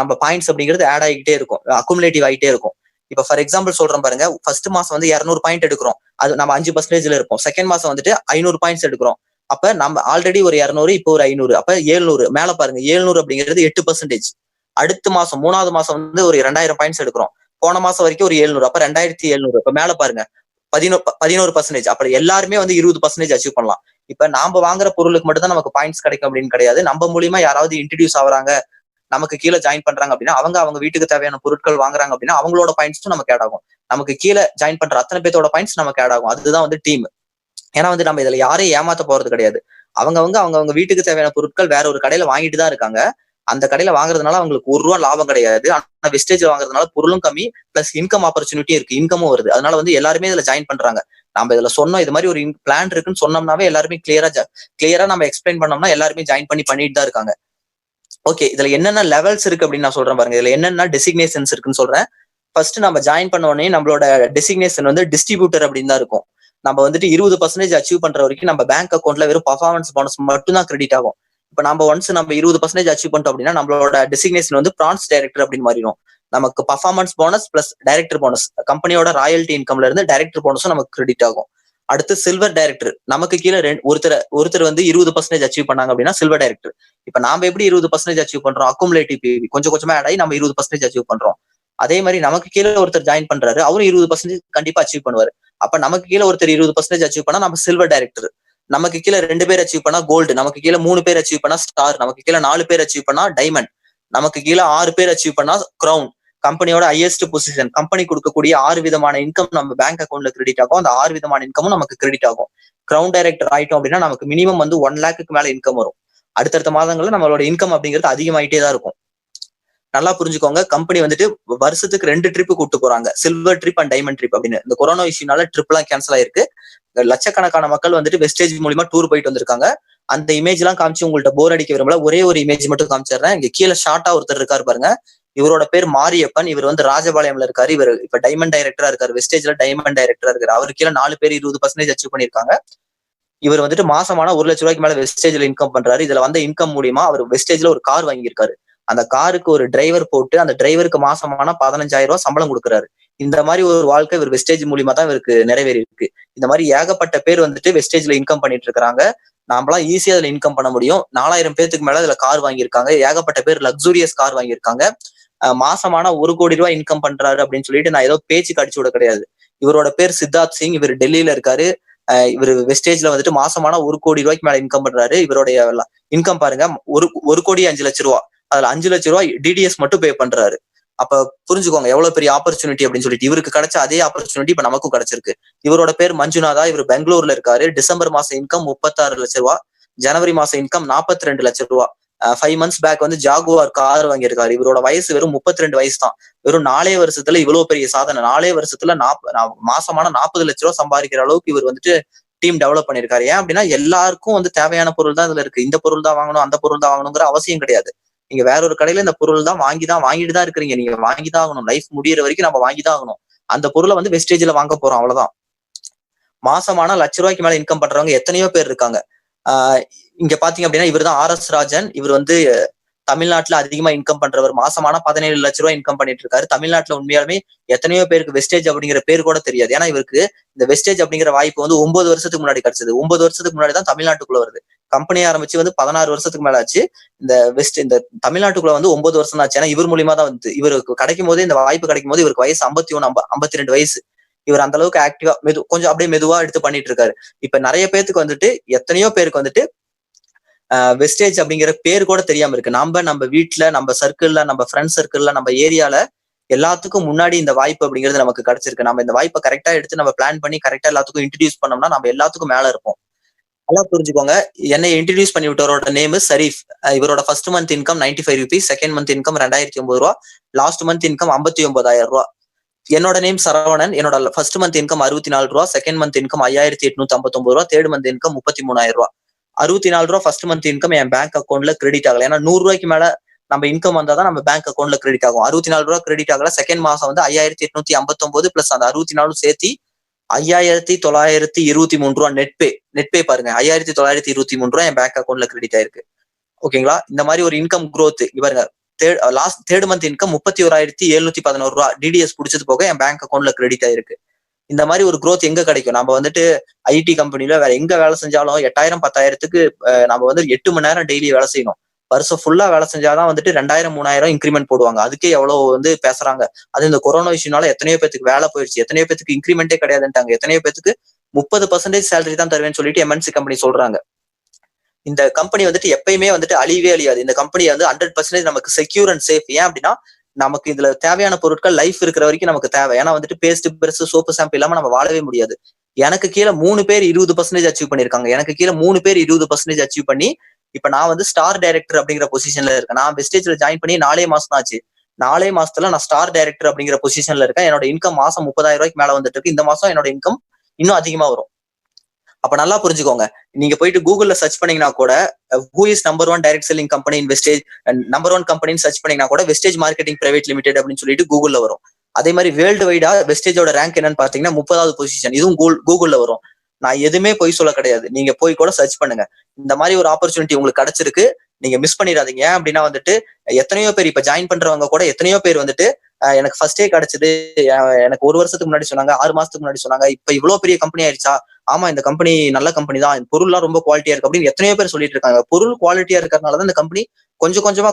நம்ம பாயிண்ட்ஸ் அப்படிங்கிறது ஆட் ஆகிட்டே இருக்கும், அக்குமுலேட்டிவ் ஆகிட்டே இருக்கும். இப்ப ஃபார் எக்ஸாம்பிள் சொல்றேன் பாருங்க, ஃபர்ஸ்ட் மாசம் வந்து 200 பாயிண்ட் எடுக்கிறோம், அது நம்ம 5%ல இருப்போம். செகண்ட் மாசம் வந்துட்டு 500 பாயிண்ட்ஸ் எடுக்கிறோம், அப்ப நம்ம ஆல்ரெடி ஒரு 200, இப்போ ஒரு 500, அப்ப 700. மேல பாருங்க 700 அப்படிங்கிறது 8%. அடுத்த மாசம் 3வது மாசம் வந்து ஒரு 2000 பாயிண்ட்ஸ் எடுக்கிறோம், போன மாசம் வரைக்கும் ஒரு 700, அப்ப 2700. இப்ப மேல பாருங்க 11%. அப்ப எல்லாருமே வந்து 20% அச்சீவ் பண்ணலாம். இப்ப நாம வாங்குற பொருளுக்கு மட்டும் தான் நமக்கு பாயிண்ட்ஸ் கிடைக்கும் அப்படின்னு கிடையாது. நம்ம மூலியமா யாராவது இன்ட்ரடியூஸ் ஆகுறாங்க, நமக்கு கீழே ஜாயின் பண்றாங்க அப்படின்னா அவங்க வீட்டுக்கு தேவையான பொருட்கள் வாங்குறாங்க அப்படின்னா அவங்களோட பாயிண்ட்ஸும் நமக்கு ஆட் ஆகும். நமக்கு கீழே ஜாயின் பண்ற அத்தனை பேத்தோட பாயிண்ட்ஸ் நமக்கு ஆட் ஆகும். அதுதான் வந்து டீம். ஏன்னா வந்து நம்ம இதுல யாரையும் ஏமாத்த போறது கிடையாது. அவங்க வீட்டுக்கு தேவையான பொருட்கள் வேற ஒரு கடையில வாங்கிட்டு தான் இருக்காங்க. அந்த கடையில வாங்குறதுனால அவங்களுக்கு 1 ரூபா லாபம் கிடையாது. ஆனா வெஸ்டேஜ் வாங்குறதுனால பொருளும் கம்மி, பிளஸ் இன்கம் ஆப்பர்ச்சுனிட்டியும் இருக்கு, இன்கமும் வருது. அதனால வந்து எல்லாருமே இதுல ஜாயின் பண்றாங்க. நம்ம இதுல சொன்னோம் இது மாதிரி ஒரு பிளான் இருக்குன்னு சொன்னோம்னாவே எல்லாருமே கிளியரா நம்ம எக்ஸ்பிளைன் பண்ணோம்னா எல்லாருமே ஜாயின் பண்ணிட்டு தான் இருக்காங்க. ஓகே, இதுல என்னென்ன லெவல்ஸ் இருக்கு அப்படின்னு நான் சொல்றேன் பாருங்க. இதுல என்னென்ன டெசிக்னேஷன்ஸ் இருக்குன்னு சொல்றேன். ஃபர்ஸ்ட் நம்ம ஜாயின் பண்ண உடனே நம்மளோட டெசிக்னேஷன் வந்து டிஸ்ட்ரிபியூட்டர் அப்படின்னு தான் இருக்கும். நம்ம வந்துட்டு 20% அச்சீவ் பண்ற வரைக்கும் நம்ம பேங்க் அக்கௌண்ட்ல வெறும் பர்ஃபார்மன்ஸ் போனஸ் மட்டும் தான் கிரெடிட் ஆகும். இப்ப நம்ம ஒன்ஸ் நம்ம 20% அச்சீவ் பண்ணிட்டோம் அப்படின்னா நம்மளோட டெசிக்னேஷன் வந்து பிரான்ஸ் டைரக்டர் அப்படின்னு மாறிடும். நமக்கு performance bonus plus director bonus, கம்பெனியோட ராயல்டி இன்கம்ல இருந்து டைரக்டர் போனஸும் நமக்கு கிரெடிட் ஆகும். அடுத்து சில்வர் டைரக்டர், நமக்கு கீழே ஒருத்தர் வந்து 20% அச்சீவ் பண்ணாங்க அப்படின்னா சில்வர் டைரக்டர். இப்ப நாம எப்படி 20% அச்சீவ் பண்றோம், அக்குமுலேட்டிவ் பிவி கொஞ்சம் கொஞ்சமா ஆட் ஆகி நம்ம 20% அச்சீவ் பண்றோம். அதே மாதிரி நமக்கு கீழே ஒருத்தர் ஜாயின் பண்றாரு, அவரும் 20% கண்டிப்பா அச்சீவ் பண்ணுவாரு. அப்ப நமக்கு கீழே ஒருத்தர் 20% அச்சீவ் பண்ணா நம்ம சில்வர் டைரக்டர், நமக்கு கீழே 2 பேர் அச்சீவ் பண்ணா கோல்டு, நமக்கு கீழே 3 பேர் அச்சீவ் பண்ணா ஸ்டார், நமக்கு கீழே 4 பேர் அச்சீவ் பண்ணா டைமண்ட், நமக்கு கீழே 6 பேர் அச்சீவ் பண்ணா கிரவுன். கம்பெனியோட ஹையஸ்ட் பொசிஷன், கம்பெனி கொடுக்கக்கூடிய 6 விதமான இன்கம் நம்ம பேங்க் அக்கௌண்ட்ல கிரெடிட் ஆகும். அந்த 6 விதமான இன்கமும் நமக்கு கிரெடிட் ஆகும். கிரவுன் டைரக்டர் ஆயிட்டோம் அப்படின்னா நமக்கு மினிமம் வந்து 1 லேக்கு மேல இன்கம் வரும். அடுத்தடுத்த மாதங்கள்ல நம்மளோட இன்கம் அப்படிங்கிறது அதிகமாயிட்டே தான் இருக்கும். நல்லா புரிஞ்சுக்கோங்க, கம்பெனி வந்துட்டு வருஷத்துக்கு 2 ட்ரிப் கூட்டு போறாங்க, silver trip and diamond trip அப்படின்னு. இந்த கொரோனா இஷ்யூனால ட்ரிப் எல்லாம் கேன்சல் ஆயிருக்கு. லட்சக்கணக்கான மக்கள் வந்துட்டு வெஸ்டேஜ் மூலியமா டூர் போயிட்டு வந்திருக்காங்க. அந்த இமேஜ் எல்லாம் காமிச்சு உங்கள்ட்ட போர் அடிக்க விரும்பல, ஒரே ஒரு இமேஜ் மட்டும் காமிச்சிடுறேன். இங்க கீழே ஷார்ட்டா ஒருத்தர் இருக்காரு பாருங்க, இவரோட பேர் மாரியப்பன். இவர் வந்து ராஜபாளையம்ல இருக்காரு. இவர் இப்ப டைமண்ட் டைரக்டரா இருக்காரு, வெஸ்டேஜ்ல டைமண்ட் டைரக்டரா இருக்காரு. அவரு கீழே 4 பேர் 20% அச்சீவ் பண்ணிருக்காங்க. இவர் வந்துட்டு மாசமான 1 லட்சம் ரூபாய்க்கு மேல வெஸ்டேஜ்ல இன்கம் பண்றாரு. இதுல வந்த இன்கம் மூலியமா அவர் வெஸ்டேஜ்ல ஒரு கார் வாங்கியிருக்காரு. அந்த காருக்கு ஒரு டிரைவர் போட்டு அந்த டிரைவருக்கு மாசமான 15,000 ரூபாய் சம்பளம் கொடுக்குறாரு. இந்த மாதிரி ஒரு வாழ்க்கை இவர் வெஸ்டேஜ் மூலியமா தான் இவருக்கு நிறைவேறி இருக்கு. இந்த மாதிரி ஏகப்பட்ட பேர் வந்துட்டு வெஸ்டேஜ்ல இன்கம் பண்ணிட்டு இருக்காங்க. நாமலாம் ஈஸியா அதுல இன்கம் பண்ண முடியும். 4000 பேத்துக்கு மேல இதுல கார் வாங்கியிருக்காங்க. ஏகப்பட்ட பேர் லக்ஸூரியஸ் கார் வாங்கியிருக்காங்க. மாசமான 1 கோடி ரூபாய் இன்கம் பண்றாரு அப்படின்னு சொல்லிட்டு நான் ஏதோ பேச்சுக்கு அடிச்சு விட கிடையாது. இவரோட பேர் சித்தார்த் சிங். இவர் டெல்லியில இருக்காரு. இவர் வெஸ்டேஜ்ல வந்துட்டு மாசமான 1 கோடி ரூபாய்க்கு மேல இன்கம் பண்றாரு. இவருடைய இன்கம் பாருங்க, 1,05,00,000 அதுல 5 லட்சம் ரூபாய் டிடிஎஸ் மட்டும் பே பண்றாரு. அப்ப புரிஞ்சுக்கோங்க எவ்வளவு பெரிய ஆப்பர்ச்சுனிட்டி அப்படின்னு சொல்லிட்டு. இவருக்கு கிடைச்ச அதே ஆப்பர்ச்சுனிட்டி இப்ப நமக்கும் கிடைச்சிருக்கு. இவரோட பேர் மஞ்சுநாதா. இவர் பெங்களூர்ல இருக்காரு. டிசம்பர் மாசம் இன்கம் 36 லட்சம் ரூபாய், ஜனவரி மாசம் இன்கம் 42 லட்சம் ரூபாய். 5 months பேக் வந்து ஜாகுவார் கார் வாங்கியிருக்காரு. இவரோட வயசு வெறும் 32 வயசு தான். வெறும் 4 வருஷத்துல இவ்வளவு பெரிய சாதனை. 4 வருஷத்துல மாசமான 40 லட்சம் ரூபாய் சம்பாதிக்கிற அளவுக்கு இவர் வந்துட்டு டீம் டெவலப் பண்ணிருக்காரு. ஏன் அப்படின்னா எல்லாருக்கும் வந்து தேவையான பொருள் தான் இதுல இருக்கு. இந்த பொருள் தான் வாங்கணும், அந்த பொருள் தான் வாங்கணுங்கிற அவசியம் கிடையாது. நீங்க வேற ஒரு கடையில இந்த பொருள் தான் வாங்கிட்டு தான் இருக்கிறீங்க. நீங்க வாங்கிதான் ஆகணும். லைஃப் முடியிற வரைக்கும் நம்ம வாங்கிதான் ஆகணும். அந்த பொருளை வந்து வெஸ்டேஜ்ல வாங்க போறோம், அவ்வளவுதான். மாசமான 1,00,000 ரூபாய்க்கு மேல இன்கம் பண்றவங்க எத்தனையோ பேர் இருக்காங்க. இங்க பாத்தீங்க அப்படின்னா இவர் தான் RS ராஜன். இவர் வந்து தமிழ்நாட்டுல அதிகமா இன்கம் பண்றவர். மாசமான 17 லட்சம் ரூபாய் இன்கம் பண்ணிட்டு இருக்காரு. தமிழ்நாட்டுல உண்மையாலுமே எத்தனையோ பேருக்கு வெஸ்டேஜ் அப்படிங்கிற பேர் கூட தெரியாது. ஏன்னா இவருக்கு இந்த வெஸ்டேஜ் அப்படிங்கிற வாய்ப்பு வந்து 9 வருஷத்துக்கு முன்னாடி கிடைச்சது. 9 வருஷத்துக்கு முன்னாடி தான் தமிழ்நாட்டுக்குள்ள வருது. கம்பெனி ஆரம்பிச்சு வந்து 16 வருஷத்துக்கு மேல ஆச்சு. இந்த தமிழ்நாட்டுக்குள்ள வந்து 9 வருஷம் ஆச்சு. ஏன்னா இவர் மூலியமா தான் வந்து இவருக்கு கிடைக்கும் போது, இந்த வாய்ப்பு கிடைக்கும் போது இவருக்கு வயசு 51 52 வயசு. இவர் அந்த அளவுக்கு ஆக்டிவா கொஞ்சம் அப்படியே மெதுவா எடுத்து பண்ணிட்டு இருக்காரு. இப்ப நிறைய பேருக்கு வந்துட்டு, எத்தனையோ பேருக்கு வந்துட்டு வெஸ்டேஜ் அப்படிங்கிற பேர் கூட தெரியாம இருக்கு. நம்ம வீட்டுல, நம்ம சர்க்கிள்ல, நம்ம ஃப்ரெண்ட் சர்க்கிள்ல, நம்ம ஏரியால எல்லாத்துக்கும் முன்னாடி இந்த வாய்ப்பு அப்படிங்கிறது நமக்கு கிடைச்சிருக்கு. நம்ம இந்த வாய்ப்பை கரெக்டா எடுத்து நம்ம பிளான் பண்ணி கரெக்டா எல்லாத்துக்கும் இன்ட்ரடியூஸ் பண்ணோம்னா நம்ம எல்லாத்துக்கும் மேல இருப்போம். நல்லா புரிஞ்சுக்கோங்க. என்னை இன்ட்ரடியூஸ் பண்ணி விட்டவரோட நேம் ஷரீஃப். இவரோட first month income 95 rupees, second month income 2009 ரூபா, லாஸ்ட் மந்த் இன்கம் 59,000 ரூபா. என்னோட நேம் சரவணன். என்னோட ஃபர்ஸ்ட் மந்த் இன்கம் 64 ரூபா, செகண்ட் மந்த் இன்கம் 5,859 ரூபா, தேர்ட் மந்த் இன்கம் 33,000 ரூபா. 64 ரூபா ஃபர்ஸ்ட் மந்த் இன்கம் என் பேங்க் அக்கௌண்ட்ல கிரெடிட் ஆகல. ஏன்னா 100 ரூபாய்க்கு மேல நம்ம இன்கம் வந்தாதான் நம்ம பேங்க் அக்கௌண்ட்ல கிரெடிட் ஆகும். 64 ரூபா கிரெடிட் ஆகல. செகண்ட் மாசம் வந்து 5,859 பிளஸ் அந்த 64 சேர்த்து 5,923 ரூபா நெட் பே பாருங்க. 5,923 ரூபா என் பேங்க் அக்கௌண்ட்ல கிரெடிட் ஆயிருக்கு. ஓகேங்களா? இந்த மாதிரி ஒரு இன்கம் growth பாருங்க. தேர்ட் மந்த் இன்கம் 31,711 ரூபா டிடிஎஸ் புடிச்சது போக என் பேங்க் அக்கௌண்ட்ல கிரெடிட் ஆயிருக்கு. இந்த மாதிரி ஒரு growth எங்க கிடைக்கும்? நம்ம வந்துட்டு ஐடி கம்பெனில வேற எங்க வேலை செஞ்சாலும் 8,000 10,000க்கு நம்ம வந்து 8 மணி நேரம் டெய்லி வேலை செய்யணும். வருஷம் ஃபுல்லா வேலை செஞ்சாதான் வந்துட்டு 2,000 3,000 இன்க்ரிமெண்ட் போடுவாங்க. அதுக்கே எவ்வளவு வந்து பேசுறாங்க. அது இந்த கொரோனா இஷ்யூனால எத்தனையோ பேத்துக்கு வேலை போயிடுச்சு. எத்தனையோ பேத்துக்கு இன்க்ரிமெண்டே கிடையாதுன்ட்டாங்க. எத்தனையோ பேத்துக்கு 30% சேலரி தான் தருவேன்னு சொல்லிட்டு MNC கம்பெனி சொல்றாங்க. இந்த கம்பெனி வந்துட்டு எப்பயுமே வந்துட்டு அழியவே அழியாது. இந்த கம்பெனி வந்து 100% நமக்கு செக்யூர் அண்ட் சேஃப். ஏன் அப்படின்னா நமக்கு இதுல தேவையான பொருட்கள் லைஃப் இருக்கிற வரைக்கும் நமக்கு தேவை. ஏன்னா வந்துட்டு பேஸ்ட், பிரஷ், சோப்பு, ஷாம்பு இல்லாம நம்ம வாழவே முடியாது. எனக்கு கீழே 3 பேர் 20% அச்சீவ் பண்ணிருக்காங்க. எனக்கு கீழே 3 பேர் 20% அச்சீவ் பண்ணி இப்ப நான் வந்து ஸ்டார் டைரக்டர் அப்படிங்கிற பொசிஷன்ல இருக்கேன். நான் வெஸ்டேஜ்ல ஜாயின் பண்ணி 4 மாசம் ஆச்சு. 4 மாசத்துல நான் ஸ்டார் டைரக்டர் அப்படிங்கிற பொசிஷன்ல இருக்கேன். என்னோட இன்கம் மாசம் 30,000 ரூபாய்க்கு மேல வந்துட்டு இருக்கு. இந்த மாசம் என்னோட இன்கம் இன்னும் அதிகமா வரும். அப்ப நல்லா புரிஞ்சுக்கோங்க. நீங்க போயிட்டு கூகுள்ல சர்ச் பண்ணீங்கன்னா கூட who is number 1 direct selling company in Vestige, number 1 கம்பெனின்னு சர்ச் பண்ணீங்கன்னா கூட வெஸ்டேஜ் மார்க்கெட்டிங் பிரைவேட் லிமிடெட் அப்படின்னு சொல்லிட்டு கூகுள்ல வரும். அதே மாதிரி வேர்ல்டு வைடா வெஸ்டேஜோட ரேங்க் என்னன்னு பாத்தீங்கன்னா 30வது பொசிஷன். இதுவும் கூகுள்ல வரும். நான் எதுவுமே போய் சொல்ல கிடையாது. நீங்க போய் கூட சர்ச் பண்ணுங்க. இந்த மாதிரி ஒரு ஆப்பர்ச்சுனிட்டி உங்களுக்கு கிடைச்சிருக்கு. நீங்க மிஸ் பண்ணிடாதீங்க. ஏன் அப்படின்னா வந்துட்டு எத்தனையோ பேர் இப்ப ஜாயின் பண்றவங்க கூட எத்தனையோ பேர் வந்துட்டு எனக்கு ஃபர்ஸ்டே கிடைச்சது, எனக்கு 1 வருஷத்துக்கு முன்னாடி சொன்னாங்க, 6 மாசத்துக்கு முன்னாடி சொன்னாங்க, இப்ப இவ்வளவு பெரிய கம்பெனி ஆயிடுச்சா, ஆமா இந்த கம்பெனி நல்ல கம்பெனி தான், பொருள்லாம் ரொம்ப குவாலிட்டியா இருக்கு அப்படின்னு எத்தனையோ பேர் சொல்லிட்டு இருக்காங்க. பொருள் குவாலிட்டியா இருக்கிறதுனாலதான் இந்த கம்பெனி கொஞ்சம் கொஞ்சமா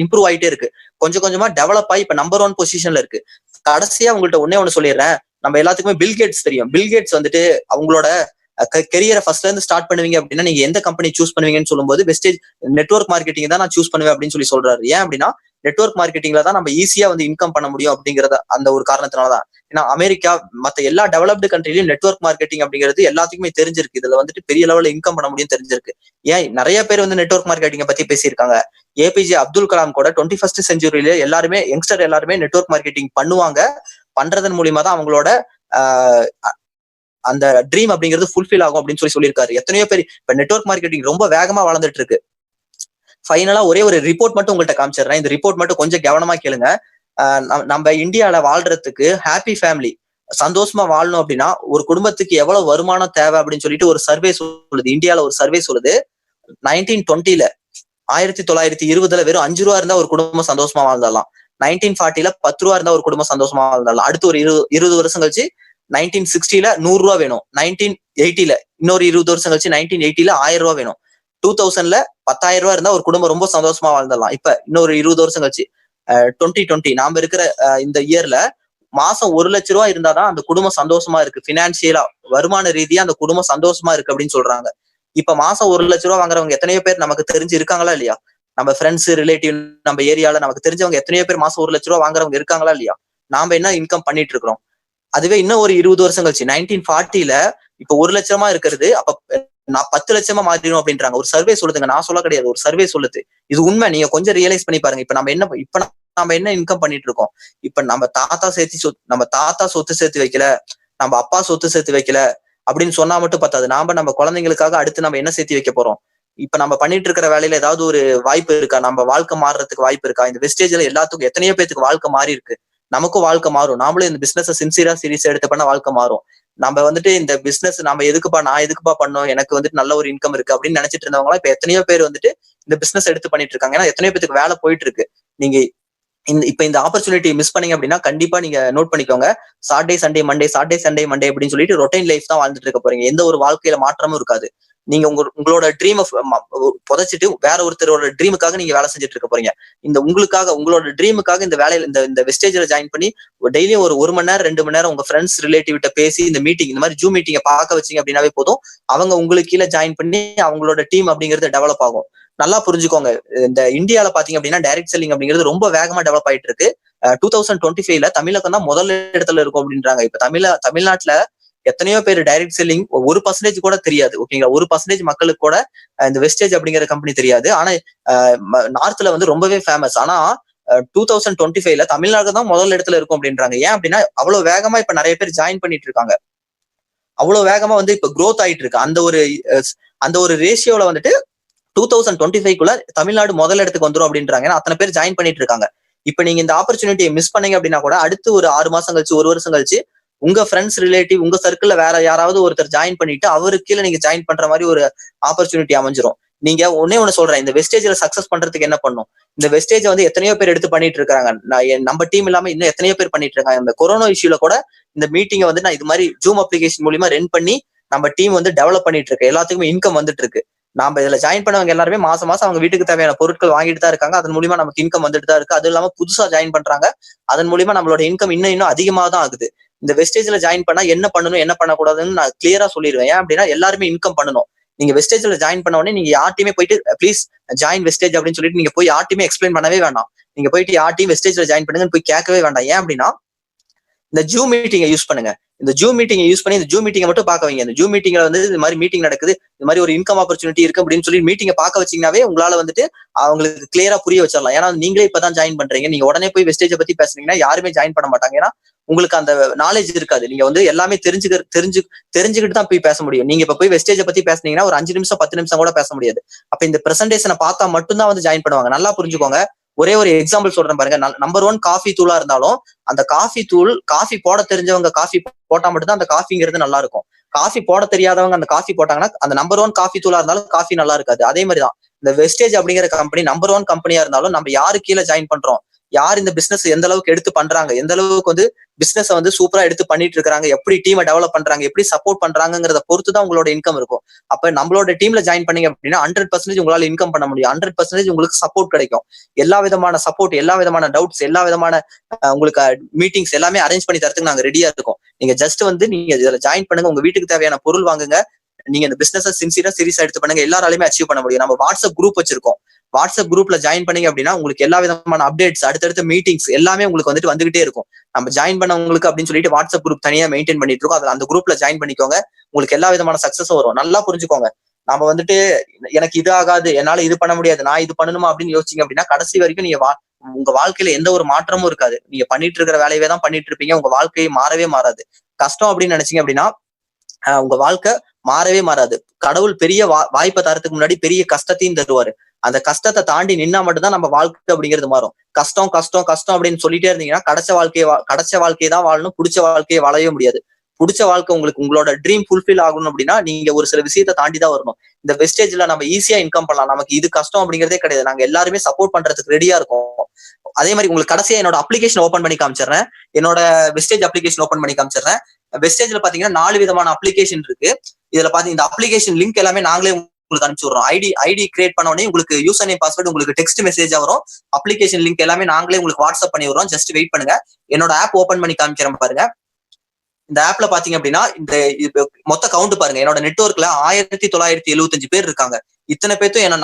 இம்ப்ரூவ் ஆயிட்டே இருக்கு. கொஞ்சம் கொஞ்சமா டெவலப் ஆகி இப்ப நம்பர் 1 பொசிஷன்ல இருக்கு. கடைசியா உங்கள்ட்ட ஒண்ணு சொல்லிடுறேன். நம்ம எல்லாத்துக்குமே பில்கேட்ஸ் தெரியும். பில்கேட்ஸ் வந்துட்டு அவங்களோட கெரியரை ஃபர்ஸ்ட்ல இருந்து ஸ்டார்ட் பண்ணுவீங்க அப்படின்னா நீங்க எந்த கம்பெனி சூஸ் பண்ணுவீங்கன்னு சொல்லும்போது வெஸ்டேஜ் நெட்வொர்க் மார்க்கெட்டிங் தான் நான் சூஸ் பண்ணுவேன் அப்படின்னு சொல்றாரு. ஏன் அப்படின்னா நெட்வொர்க் மார்க்கெட்டிங்ல தான் நம்ம ஈஸியா வந்து இன்கம் பண்ண முடியும் அப்படிங்கறத அந்த ஒரு காரணத்தினாலதான். ஏன்னா அமெரிக்கா மத்த எல்லா டெவலப்டு கண்ட்ரிலையும் நெட்வொர்க் மார்க்கெட்டிங் அப்படிங்கிறது எல்லாத்துக்குமே தெரிஞ்சிருக்கு. இதுல வந்துட்டு பெரிய லெவல்ல இன்கம் பண்ண முடியும் தெரிஞ்சிருக்கு. ஏன் நிறைய பேர் வந்து நெட்வொர்க் மார்க்கெட்டிங்க பத்தி பேசியிருக்காங்க. APJ அப்துல் கலாம் கூட 21st செஞ்சுரியில எல்லாருமே யங்ஸ்டர் எல்லாருமே நெட்வொர்க் மார்க்கெட்டிங் பண்ணுவாங்க. பண்றதன் மூலியமா தான் அவங்களோட அந்த ட்ரீம் அப்படிங்கிறது ஃபுல்ஃபில் ஆகும் அப்படின்னு சொல்லியிருக்காரு. எத்தனையோ பேர் இப்ப நெட்வொர்க் மார்க்கெட்டிங் ரொம்ப வேகமா வளர்ந்துட்டு இருக்கு. ஃபைனலா ஒரே ஒரு ரிப்போர்ட் மட்டும் உங்கள்கிட்ட காமிச்சிடுறேன். இந்த ரிப்போர்ட் மட்டும் கொஞ்சம் கவனமா கேளுங்க. நம்ம இந்தியால வாழ்றதுக்கு ஹாப்பி ஃபேமிலி சந்தோஷமா வாழணும் அப்படின்னா ஒரு குடும்பத்துக்கு எவ்வளவு வருமானம் தேவை அப்படின்னு சொல்லிட்டு ஒரு சர்வே சொல்லுது. இந்தியால ஒரு சர்வே சொல்லுது 1920ல 1920ல வெறும் 5 ரூபா இருந்தா ஒரு குடும்பம் சந்தோஷமா வாழ்ந்துடலாம். 1940ல 10 ரூபா இருந்தா ஒரு குடும்பம் சந்தோஷமா வாழ்ந்துடலாம். அடுத்து ஒரு 20 வருஷம் கழிச்சு 1960ல 100 ரூபா வேணும். 1980ல இன்னொரு 20 வருஷம் கழிச்சு 1980ல 1000 ரூபா வேணும். 2000ல 10,000 ரூபா இருந்தா ஒரு குடும்பம் ரொம்ப சந்தோஷமா வாழ்ந்துடலாம். இப்ப இன்னொரு 20 வருஷம் கழிச்சு 2020 நாம இருக்கிற இந்த இயர்ல மாசம் 1 லட்சம் ரூபாய் இருந்தாதான் அந்த குடும்பம் சந்தோஷமா இருக்கு. பினான்சியலா வருமான ரீதியா அந்த குடும்பம் சந்தோஷமா இருக்கு அப்படின்னு சொல்றாங்க. இப்ப மாசம் 1 லட்சம் ரூபாய் வாங்குறவங்க எத்தனையோ பேர் நமக்கு தெரிஞ்சு இருக்காங்களா இல்லையா? நம்ம ஃப்ரெண்ட்ஸ் ரிலேட்டிவ் நம்ம ஏரியால நமக்கு தெரிஞ்சவங்க எத்தனையோ பேர் மாசம் 1 லட்சம் ரூபாய் வாங்குறவங்க இருக்காங்களா இல்லையா? நாம என்ன இன்கம் பண்ணிட்டு இருக்கிறோம்? அதுவே இன்னும் ஒரு 20 வருஷம் கழிச்சு 1940ல இப்ப 1 லட்சமா இருக்கிறது அப்ப நான் 10 லட்சமா மாறிடும் அப்படின்றாங்க. ஒரு சர்வே சொல்லுதுங்க, நான் சொல்ல கிடையாது, ஒரு சர்வே சொல்லுது. இது உண்மை. நீங்க கொஞ்சம் ரியலைஸ் பண்ணி பாருங்க. இப்ப நம்ம என்ன இன்கம் பண்ணிட்டு இருக்கோம்? இப்ப நம்ம தாத்தா சொத்து சேர்த்து வைக்கல, நம்ம அப்பா சொத்து சேர்த்து வைக்கல அப்படின்னு சொன்னா மட்டும் பத்தாது. நம்ம குழந்தைங்களுக்காக அடுத்து நம்ம என்ன சேர்த்து வைக்க போறோம்? இப்ப நம்ம பண்ணிட்டு இருக்கிற வேலையில ஏதாவது ஒரு வாய்ப்பு இருக்கா? நம்ம வாழ்க்கை மாறுறதுக்கு வாய்ப்பு இருக்கா? இந்த வெஸ்டேஜ்ல எல்லாத்துக்கும் எத்தனையோ பேத்துக்கு வாழ்க்கை மாறி இருக்கு. நமக்கும் வாழ்க்கை மாறும். நாமளும் இந்த பிசினஸ் சின்சியரா சீரியஸ் எடுத்து பண்ண வாழ்க்கை மாறும். நம்ம இந்த பிசினஸ் நான் எதுக்குப்பா பண்ணோம், எனக்கு நல்ல ஒரு இன்கம் இருக்கு அப்படின்னு நினைச்சிட்டு இருந்தவங்க இப்ப எத்தனையோ பேர் இந்த பிசினஸ் எடுத்து பண்ணிட்டு இருக்காங்க. ஏன்னா எத்தனையோ பேருக்கு வேலை போயிட்டு இருக்கு. நீங்க இந்த ஆப்பர்ச்சுனிட்டி மிஸ் பண்ணீங்க அப்படின்னா கண்டிப்பா நீங்க நோட் பண்ணிக்கோங்க. சாட்டர்டே சண்டே மண்டே அப்படின்னு சொல்லிட்டு ரொட்டைன் லைஃப் தான் வாழ்ந்துட்டு இருக்க போறீங்க. எந்த ஒரு வாழ்க்கையில மாற்றமும் இருக்காது. நீங்க உங்களோட ட்ரீம் புதைச்சிட்டு வேற ஒருத்தரோட ட்ரீமுக்காக நீங்க வேலை செஞ்சுட்டு இருக்க போறீங்க. உங்களோட ட்ரீமுக்காக இந்த வேலையில இந்த வெஸ்டேஜ்ல ஜாயின் பண்ணி டெய்லியும் ஒரு மணி நேரம் 2 மணி நேரம் உங்க ஃப்ரெண்ட்ஸ் ரிலேட்டிவ் கிட்ட பேசி இந்த மாதிரி ஜூம் மீட்டிங்கை பார்க்க வச்சீங்க அப்படின்னாவே போதும். அவங்க உங்களுக்கு கீழே ஜாயின் பண்ணி அவங்களோட டீம் அப்படிங்கிறது டெவலப் ஆகும். நல்லா புரிஞ்சுக்கோங்க. இந்த இந்தியால பாத்தீங்க அப்படின்னா டைரக்ட் செல்லிங் அப்படிங்கிறது ரொம்ப வேகமா டெவலப் ஆயிட்டு இருக்கு. 2025ல தமிழகம் தான் முதல் இடத்துல இருக்கும் அப்படின்றாங்க. இப்ப தமிழ்நாட்டுல எத்தனையோ பேர் டைரக்ட் செல்லிங் 1% கூட தெரியாது. ஓகேங்களா? 1% மக்களுக்கு கூட இந்த வெஸ்டேஜ் அப்படிங்கிற கம்பெனி தெரியாது. ஆனா நார்த்ல ரொம்பவே ஃபேமஸ். ஆனா 2025ல தமிழ்நாடு தான் முதல் இடத்துல இருக்கும் அப்படின்றாங்க. ஏன் அப்படின்னா அவ்வளவு வேகமா இப்ப நிறைய பேர் ஜாயின் பண்ணிட்டு இருக்காங்க. அவ்வளவு வேகமா இப்ப growth ஆயிட்டு இருக்கு. அந்த ஒரு ரேஷியோல 2025க்குள்ள தமிழ்நாடு முதல் இடத்துக்கு வந்துரும் அப்படின்றாங்க. ஏன்னா அத்தனை பேர் ஜாயின் பண்ணிட்டு இருக்காங்க. இப்ப நீங்க இந்த ஆப்பர்ச்சுனிட்டியை மிஸ் பண்ணீங்க அப்படின்னா கூட அடுத்து ஒரு 6 மாசம் கழிச்சு 1 வருஷம் கழிச்சு உங்க ஃப்ரெண்ட்ஸ் ரிலேட்டிவ் உங்க சர்க்கிள்ல வேற யாராவது ஒருத்தர் ஜாயின் பண்ணிட்டு அவருக்கு கீழே நீங்க ஜாயின் பண்ற மாதிரி ஒரு ஆப்பர்ச்சுனிட்டி அமைஞ்சிரும். நீங்க ஒண்ணு சொல்றேன், இந்த வெஸ்டேஜ்ல சக்சஸ் பண்றதுக்கு என்ன பண்ணும்? இந்த வெஸ்டேஜ் எத்தனையோ பேர் எடுத்து பண்ணிட்டு இருக்காங்க. நம்ம டீம் இல்லாம இன்னும் எத்தனையோ பேர் பண்ணிட்டு இருக்காங்க. இந்த கொரோனா இஷ்யூல கூட இந்த மீட்டிங்கை நான் இது மாதிரி ஜூம் அப்ளிகேஷன் மூலியமா ரன் பண்ணி நம்ம டீம் டெவலப் பண்ணிட்டு இருக்கு. எல்லாத்துக்குமே இன்கம் வந்துட்டு இருக்கு. நாம இதுல ஜாயின் பண்ணவங்க எல்லாருமே மாசம் அவங்க வீட்டுக்கு தேவையான பொருட்கள் வாங்கிட்டு தான் இருக்காங்க. அதன் மூலியமா நமக்கு இன்கம் வந்துட்டு தான் இருக்கு. அது இல்லாம புதுசா ஜாயின் பண்றாங்க. அதன் மூலியமா நம்மளோட இன்கம் இன்னும் அதிகமா தான் ஆகுது. இந்த வெஸ்டேஜ்ல ஜாயின் பண்ணா என்ன பண்ணணும் என்ன பண்ணக்கூடாதுன்னு நான் கிளியரா சொல்லிடுவேன். ஏன் அப்படின்னா எல்லாருமே இன்கம் பண்ணணும். நீங்க வெஸ்டேஜ்ல ஜாயின் பண்ண உடனே நீங்க யார்ட்டையுமே போயிட்டு ப்ளீஸ் ஜாயின் வெஸ்டேஜ் அப்படின்னு சொல்லிட்டு நீங்க போய் யார்ட்டையுமே எக்ஸ்பிளைன் பண்ணவே வேண்டாம். நீங்க போயிட்டு யார்ட்டையும் வெஸ்டேஜ்ல ஜாயின் பண்ணுங்கன்னு போய் கேட்கவே வேண்டாம். ஏன் அப்படின்னா இந்த ஜூம் மீட்டிங்கை யூஸ் பண்ணுங்க. இந்த ஜூம் மீட்டிங்கை யூஸ் பண்ணி இந்த ஜூம் மீட்டிங்கை மட்டும் பார்க்க வைங்க. இந்த ஜூம் மீட்டிங்ல இது மாதிரி மீட்டிங் நடக்குது, இந்த மாதிரி ஒரு இன்கம் ஆப்பர்ச்சுனிட்டி இருக்கு அப்படின்னு சொல்லி மீட்டிங்கை பார்க்க வச்சீங்கன்னாவே உங்களால அவங்களுக்கு கிளியரா புரிய வச்சிடலாம். ஏன்னா நீங்களே இப்பதான் ஜாயின் பண்றீங்க. நீங்க உடனே போய் வெஸ்டேஜை பத்தி பேசுனீங்கன்னா யாருமே ஜாயின் பண்ண மாட்டாங்க. ஏன்னா உங்களுக்கு அந்த நாலேஜ் இருக்காது. நீங்க எல்லாமே தெரிஞ்சுக்கிட்டு தான் போய் பேச முடியும். நீங்க இப்ப போய் வெஸ்டேஜை பத்தி பேசுனீங்கன்னா ஒரு 5 நிமிஷம் 10 நிமிஷம் கூட பேச முடியாது. அப்ப இந்த பிரசன்டேஷனை பார்த்தா மட்டும்தான் ஜாயின் பண்ணுவாங்க. நல்லா புரிஞ்சுக்கோங்க. ஒரே ஒரு எக்ஸாம்பிள் சொல்றேன் பாருங்க. நம்பர் 1 காஃபி தூளா இருந்தாலும் அந்த காஃபி போட தெரிஞ்சவங்க காஃபி போட்டா மட்டும்தான் அந்த காஃபிங்கிறது நல்லா இருக்கும். காஃபி போட தெரியாதவங்க அந்த காஃபி போட்டாங்கன்னா அந்த நம்பர் 1 காஃபி தூளா இருந்தாலும் காஃபி நல்லா இருக்காது. அதே மாதிரிதான் இந்த வெஸ்டேஜ் அப்படிங்கிற கம்பெனி நம்பர் 1 கம்பெனியா இருந்தாலும் நம்ம யாரு கீழே ஜாயின் பண்றோம், யார் இந்த பிசினஸ் எந்த அளவுக்கு எடுத்து பண்றாங்க, எந்த அளவுக்கு பிசினஸ் சூப்பரா எடுத்து பண்ணிட்டு இருக்காங்க, எப்படி டீமை டெவலப் பண்றாங்க, எப்படி சப்போர்ட் பண்றாங்கிறத பொறுத்து தான் உங்களோட இன்கம் இருக்கும். அப்ப நம்மளோட டீம்ல ஜாயின் பண்ணீங்க அப்படின்னா 100% உங்களால இன்கம் பண்ண முடியும். 100% உங்களுக்கு சப்போர்ட் கிடைக்கும். எல்லா விதமான சப்போர்ட், எல்லா விதமான டவுட்ஸ், எல்லா விதமான உங்களுக்கு மீட்டிங்ஸ் எல்லாமே அரேஞ்ச் பண்ணி தரத்துக்கு நாங்க ரெடியா இருக்கோம். நீங்க ஜஸ்ட் நீங்க இதுல ஜாயின் பண்ணுங்க. உங்க வீட்டுக்கு தேவையான பொருள் வாங்குங்க. நீங்க இந்த பிசினஸ் சீரியஸா எடுத்து பண்ணுங்க. எல்லாராலையுமே அச்சீவ் பண்ண முடியும். நம்ம வாட்ஸ்அப் குரூப் வச்சிருக்கோம். வாட்ஸ்அப் குரூப்ல ஜாயின் பண்ணீங்க அப்படின்னா உங்களுக்கு எல்லா விதமான அப்டேட்ஸ், அடுத்தடுத்த மீட்டிங்ஸ் எல்லாமே உங்களுக்கு வந்துகிட்டே இருக்கும். நம்ம ஜாயின் பண்ணவங்களுக்கு அப்படின்னு சொல்லிட்டு வாட்ஸ்அப் குரூப் தனியா மெயின்டைன் பண்ணிட்டு இருக்கோம். அதுல அந்த குரூப்ல ஜாயின் பண்ணிக்கோங்க. உங்களுக்கு எல்லா விதமான சக்சஸும் வரும். நல்லா புரிஞ்சுக்கோங்க. நம்ம எனக்கு இது ஆகாது, என்னால இது பண்ண முடியாது, நான் இது பண்ணணுமா அப்படின்னு யோசிச்சீங்க அப்படின்னா கடைசி வரைக்கும் நீங்க உங்க வாழ்க்கையில எந்த ஒரு மாற்றமும் இருக்காது. நீங்க பண்ணிட்டு இருக்கிற வேலையவே தான் பண்ணிட்டு இருப்பீங்க. உங்க வாழ்க்கையை மாறவே மாறாது. கஷ்டம் அப்படின்னு நினைச்சீங்க அப்படின்னா உங்க வாழ்க்கை மாறவே மாறாது. கடவுள் பெரிய வாய்ப்பை தரத்துக்கு முன்னாடி பெரிய கஷ்டத்தையும் தருவாரு. அந்த கஷ்டத்தை தாண்டி நின்னா மட்டும்தான் நம்ம வாழ்க்கை அப்படிங்கிறது மாறும். கஷ்டம் கஷ்டம் கஷ்டம் அப்படின்னு சொல்லிட்டே இருந்தீங்கன்னா கடைச்ச வாழ்க்கையை தான் வாழணும், பிடிச்ச வாழ்க்கையை வாழவே முடியாது. பிடிச்ச வாழ்க்கை உங்களுக்கு உங்களோட ட்ரீம் ஃபுல்ஃபில் ஆகணும் அப்படின்னா நீங்க ஒரு சில விஷயத்தை தாண்டி தான் வரணும். இந்த வெஸ்டேஜ்ல நம்ம ஈஸியா இன்கம் பண்ணலாம், நமக்கு இது கஷ்டம் அப்படிங்கிறதே கிடையாது. நாங்க எல்லாருமே சப்போர்ட் பண்றதுக்கு ரெடியா இருக்கோம். அதே மாதிரி உங்களுக்கு கடைசியா என்னோட அப்ளிகேஷன் ஓபன் பண்ணி காமிச்சிடுறேன். என்னோட வெஸ்டேஜ் அப்ளிகேஷன் ஓபன் பண்ணி காமிச்சிடுறேன். வெஸ்டேஜ்ல பாத்தீங்கன்னா 4 விதமான அப்ளிகேஷன் இருக்கு. இதுல பாத்தீங்க இந்த அப்ளிகேஷன் லிங்க் எல்லாமே நாங்களே உங்களுக்கு அனுப்பிச்சு விடுறோம். ஐடி கிரியேட் பண்ண உடனே உங்களுக்கு யூசர் நேம் பாஸ்வேர்டு உங்களுக்கு டெக்ஸ்ட் மெசேஜா வரும். அப்ளிகேஷன் லிங்க் எல்லாமே நாங்களே உங்களுக்கு வாட்ஸ்அப் பண்ணி விடுறோம். ஜஸ்ட் வெயிட் பண்ணுங்க. என்னோட ஆப் ஓபன் பண்ணி காமிக்கிறேன் பாருங்க. இந்த ஆப்ல பாத்தீங்க அப்படின்னா இந்த மொத்த கவுண்ட் பாருங்க. என்னோட நெட்வொர்க்ல 1975 பேர் இருக்காங்க. இத்தனை பேர்த்தும் என்ன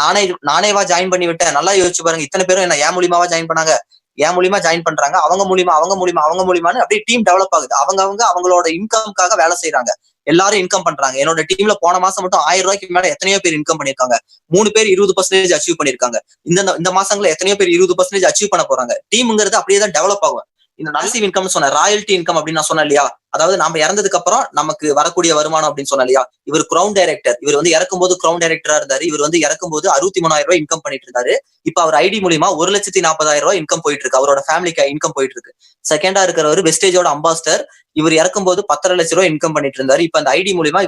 நானேவா ஜாயின் பண்ணி விட்டேன். நல்லா யோசிச்சு பாருங்க. இத்தனை பேரும் என்ன ஏன் மூலியமாவா ஜாயின் பண்ணாங்க, ஏன் மூலியமா ஜாயின் பண்றாங்க, அவங்க மூலியமான்னு அப்படியே டீம் டெவலப் ஆகுது. அவங்களோட இன்கம்காக வேலை செய்யறாங்க. எல்லாரும் இன்கம் பண்றாங்க. என்னோட டீம்ல போன மாசம் மட்டும் 1000 ரூபாய்க்கு மேல எத்தனையோ பேர் இன்கம் பண்ணிருக்காங்க. 3 பேர் 20% அச்சீவ் பண்ணிருக்காங்க. இந்த மாசங்கள்ல எத்தனையோ பேர் 20% அச்சீவ் பண்ண போறாங்க. டீம்ங்கிறது அப்படியே தான் டெவலப் ஆகும். இந்த நல்சிவ் இன்கம் சொன்ன ராயல்டி இன்கம் அப்படின்னு நான் சொன்னேன் இல்லையா, அதாவது நம்ம இறந்ததுக்கு அப்புறம் நமக்கு வரக்கூடிய வருமானம் அப்படின்னு சொன்ன இல்லையா. இவர் கிரவுன் டைரக்டர். இவர் வந்து இறக்கும்போது கிரவுன் டைரக்டரா இருந்தாரு. இவர் வந்து இறக்கும்போது 63,000 ரூபாய் இன்கம் பண்ணிட்டு இருந்தாரு. இப்ப அவர் ஐடி மூலியமா 1,40,000 ரூபாய் இன்கம் போயிட்டு இருக்கு. அவரோட ஃபேமிலிக்கு இன்கம் போயிட்டு இருக்கு. செகண்டா இருக்கிறவர் வெஸ்டேஜோட அம்பாஸ்டர். இவர் இறக்கும்போது 10.5 லட்சம் ரூபாய் இன்கம் பண்ணிட்டு இருந்தாரு. இப்ப அந்த ஐடி மூலியமா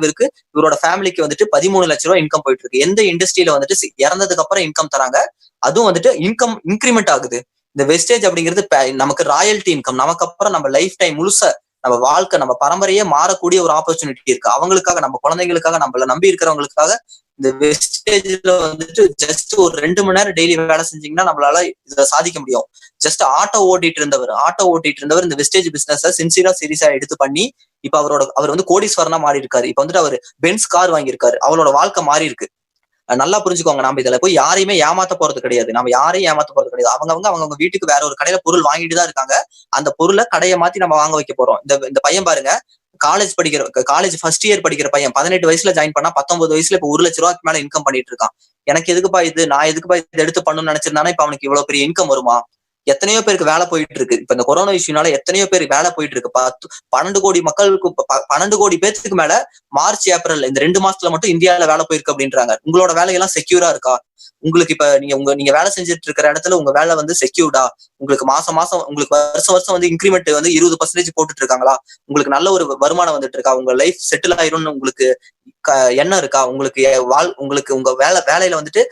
இவரோட ஃபேமிலிக்கு வந்துட்டு 13 லட்சம் ரூபாய் இன்கம் போயிட்டு இருக்கு. எந்த இண்டஸ்ட்ரியில வந்துட்டு இறந்ததுக்கு அப்புறம் இன்கம் தராங்க, அதுவும் வந்துட்டு இன்கம் இன்கிரிமெண்ட் ஆகுது. இந்த வெஸ்டேஜ் அப்படிங்கிறது நமக்கு ராயல்டி இன்கம். நமக்கு அப்புறம் நம்ம லைஃப் டைம் முழுச நம்ம வாழ்க்கை நம்ம பரம்பரையே மாறக்கூடிய ஒரு ஆப்பர்ச்சுனிட்டி இருக்கு. அவங்களுக்காக, நம்ம குழந்தைங்களுக்காக, நம்மள நம்பி இருக்கிறவங்களுக்காக இந்த வெஸ்டேஜ்ல வந்துட்டு ஜஸ்ட் ஒரு 2 மணி நேரம் டெய்லி வேலை செஞ்சீங்கன்னா நம்மளால இதை சாதிக்க முடியும். ஜஸ்ட் ஆட்டோ ஓட்டிட்டு இருந்தவர் இந்த வெஸ்டேஜ் பிசினஸ் சின்சியரா சீரியஸா எடுத்து பண்ணி இப்ப அவர் வந்து கோடீஸ்வரனா மாறி இருக்காரு. இப்ப வந்துட்டு அவர் பென்ஸ் கார் வாங்கியிருக்காரு. அவரோட வாழ்க்கை மாறி இருக்கு. நல்லா புரிஞ்சுக்கோங்க. நம்ம இதுல போய் யாரையுமே ஏமாத்த போறது கிடையாது. நம்ம யாரையும் ஏமாத்த போறது கிடையாது. அவங்க வீட்டுக்கு வேற ஒரு கடையில பொருள் வாங்கிட்டு தான் இருக்காங்க. அந்த பொருளை கடையை மாத்தி நம்ம வாங்க வைக்க போறோம். இந்த பையன் பாருங்க, காலேஜ் ஃபர்ஸ்ட் இயர் படிக்கிற பையன் 18 வயசுல ஜாயின் பண்ணா 19 வயசுல இப்ப 1 லட்சம் ரூபாய்க்கு மேல இன்கம் பண்ணிட்டு இருக்கான். எனக்கு எதுக்குப்பா இது, நான் எதுக்குப்பா இது எடுத்து பண்ணணும்னு நினைச்சிருந்தானே இப்ப அவனுக்கு இவ்வளவு பெரிய இன்கம் வருமா? எத்தனையோ பேருக்கு வேலை போயிட்டு இருக்கு. இப்ப இந்த கொரோனா இஷ்யூனால எத்தனையோ பேருக்கு வேலை போயிட்டு இருக்கு. 12 கோடி மக்களுக்கு 12 கோடி பேருக்கு மேல மார்ச் ஏப்ரல் இந்த 2 மாசத்துல மட்டும் இந்தியாவில வேலை போயிருக்கு அப்படின்றாங்க. உங்களோட வேலையெல்லாம் செக்யூரா இருக்கா? உங்களுக்கு இப்ப நீங்க வேலை செஞ்சுட்டு இருக்கிற இடத்துல உங்க வேலை வந்து செக்யூர்டா? உங்களுக்கு மாசம் உங்களுக்கு வருஷம் வந்து இன்கிரிமெண்ட் வந்து 20% போட்டுட்டு இருக்காங்களா? உங்களுக்கு நல்ல ஒரு வருமானம் வந்துட்டு இருக்கா? உங்க லைஃப் செட்டில் ஆயிரும்னு உங்களுக்கு எண்ணம் இருக்கா? உங்களுக்கு உங்க வேலையில வந்துட்டு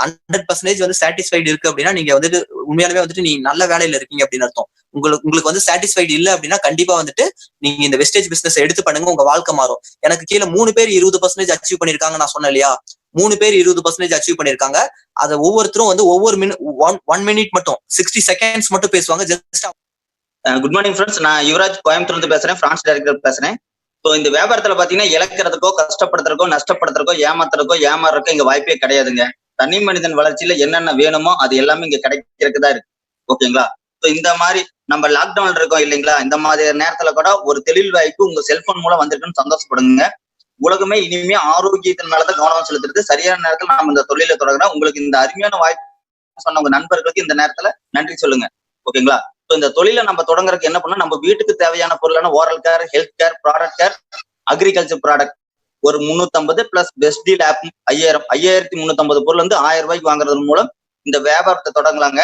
100% வந்து சாட்டிஸ்ஃபைடு இருக்கு அப்படின்னா நீங்க வந்துட்டு உண்மையாலுமே வந்துட்டு நீ நல்ல வேலையில இருக்கீங்க அப்படின்னு அர்த்தம். உங்களுக்கு வந்து சாட்டிஸ்ஃபைடு இல்ல அப்படின்னா கண்டிப்பா வந்துட்டு நீங்க இந்த வெஸ்டேஜ் பிசினஸ் எடுத்து பண்ணுங்க. உங்க வாழ்க்கை மாறும். எனக்கு கீழே 3 பேர் 20% அச்சீவ் பண்ணிருக்காங்க நான் சொன்னேன் இல்லையா. 3 பேர் 20% அச்சீவ் பண்ணிருக்காங்க. அதை ஒவ்வொருத்தரும் வந்து ஒவ்வொரு ஒன் மினிட் மட்டும் 60 செகண்ட்ஸ் மட்டும் பேசுவாங்க. ஜஸ்ட் குட் மார்னிங் ஃப்ரெண்ட்ஸ், நான் யுவராஜ் கோயம்புத்தூர்ல இருந்து பேசுறேன், பிரான்ஸ் டைரக்டர் பேசுறேன். ஸோ இந்த வியாபாரத்துல பாத்தீங்கன்னா இழக்கிறதுக்கோ, கஷ்டப்படுறதுக்கோ, நஷ்டப்படுறதுக்கோ, ஏமாத்துறதுக்கோ, ஏமாறுறதுக்கோ இங்க வாய்ப்பே கிடையாதுங்க. தனி மனிதன் வளர்ச்சியில என்னென்ன வேணுமோ அது எல்லாமே இங்க கிடைக்கிறதுக்கு தான் இருக்கு. ஓகேங்களா? ஸோ இந்த மாதிரி நம்ம லாக்டவுன்ல இருக்கோம் இல்லைங்களா, இந்த மாதிரி நேரத்துல கூட ஒரு தொழில் வாய்ப்பு உங்க செல்போன் மூலம் வந்திருக்குன்னு சந்தோஷப்படுங்க. உலகமே இனிமே ஆரோக்கியத்தின் மேலதான் கவனம் செலுத்துறது. சரியான நேரத்துல நம்ம இந்த தொழிலை தொடங்குறோம். உங்களுக்கு இந்த அருமையான வாய்ப்பு சொன்ன உங்க நண்பர்களுக்கு இந்த நேரத்துல நன்றி சொல்லுங்க. ஓகேங்களா? இந்த தொழிலை நம்ம தொடங்குறதுக்கு என்ன பண்ணணும், நம்ம வீட்டுக்கு தேவையான பொருளான oral care, health care, product care, agriculture product ஒரு 350 பிளஸ் பெஸ்ட் டீல் ஆப் 5350 பொருள் வந்து 1000 ரூபாய்க்கு வாங்குறது மூலம் இந்த வியாபாரத்தை தொடங்கலாங்க.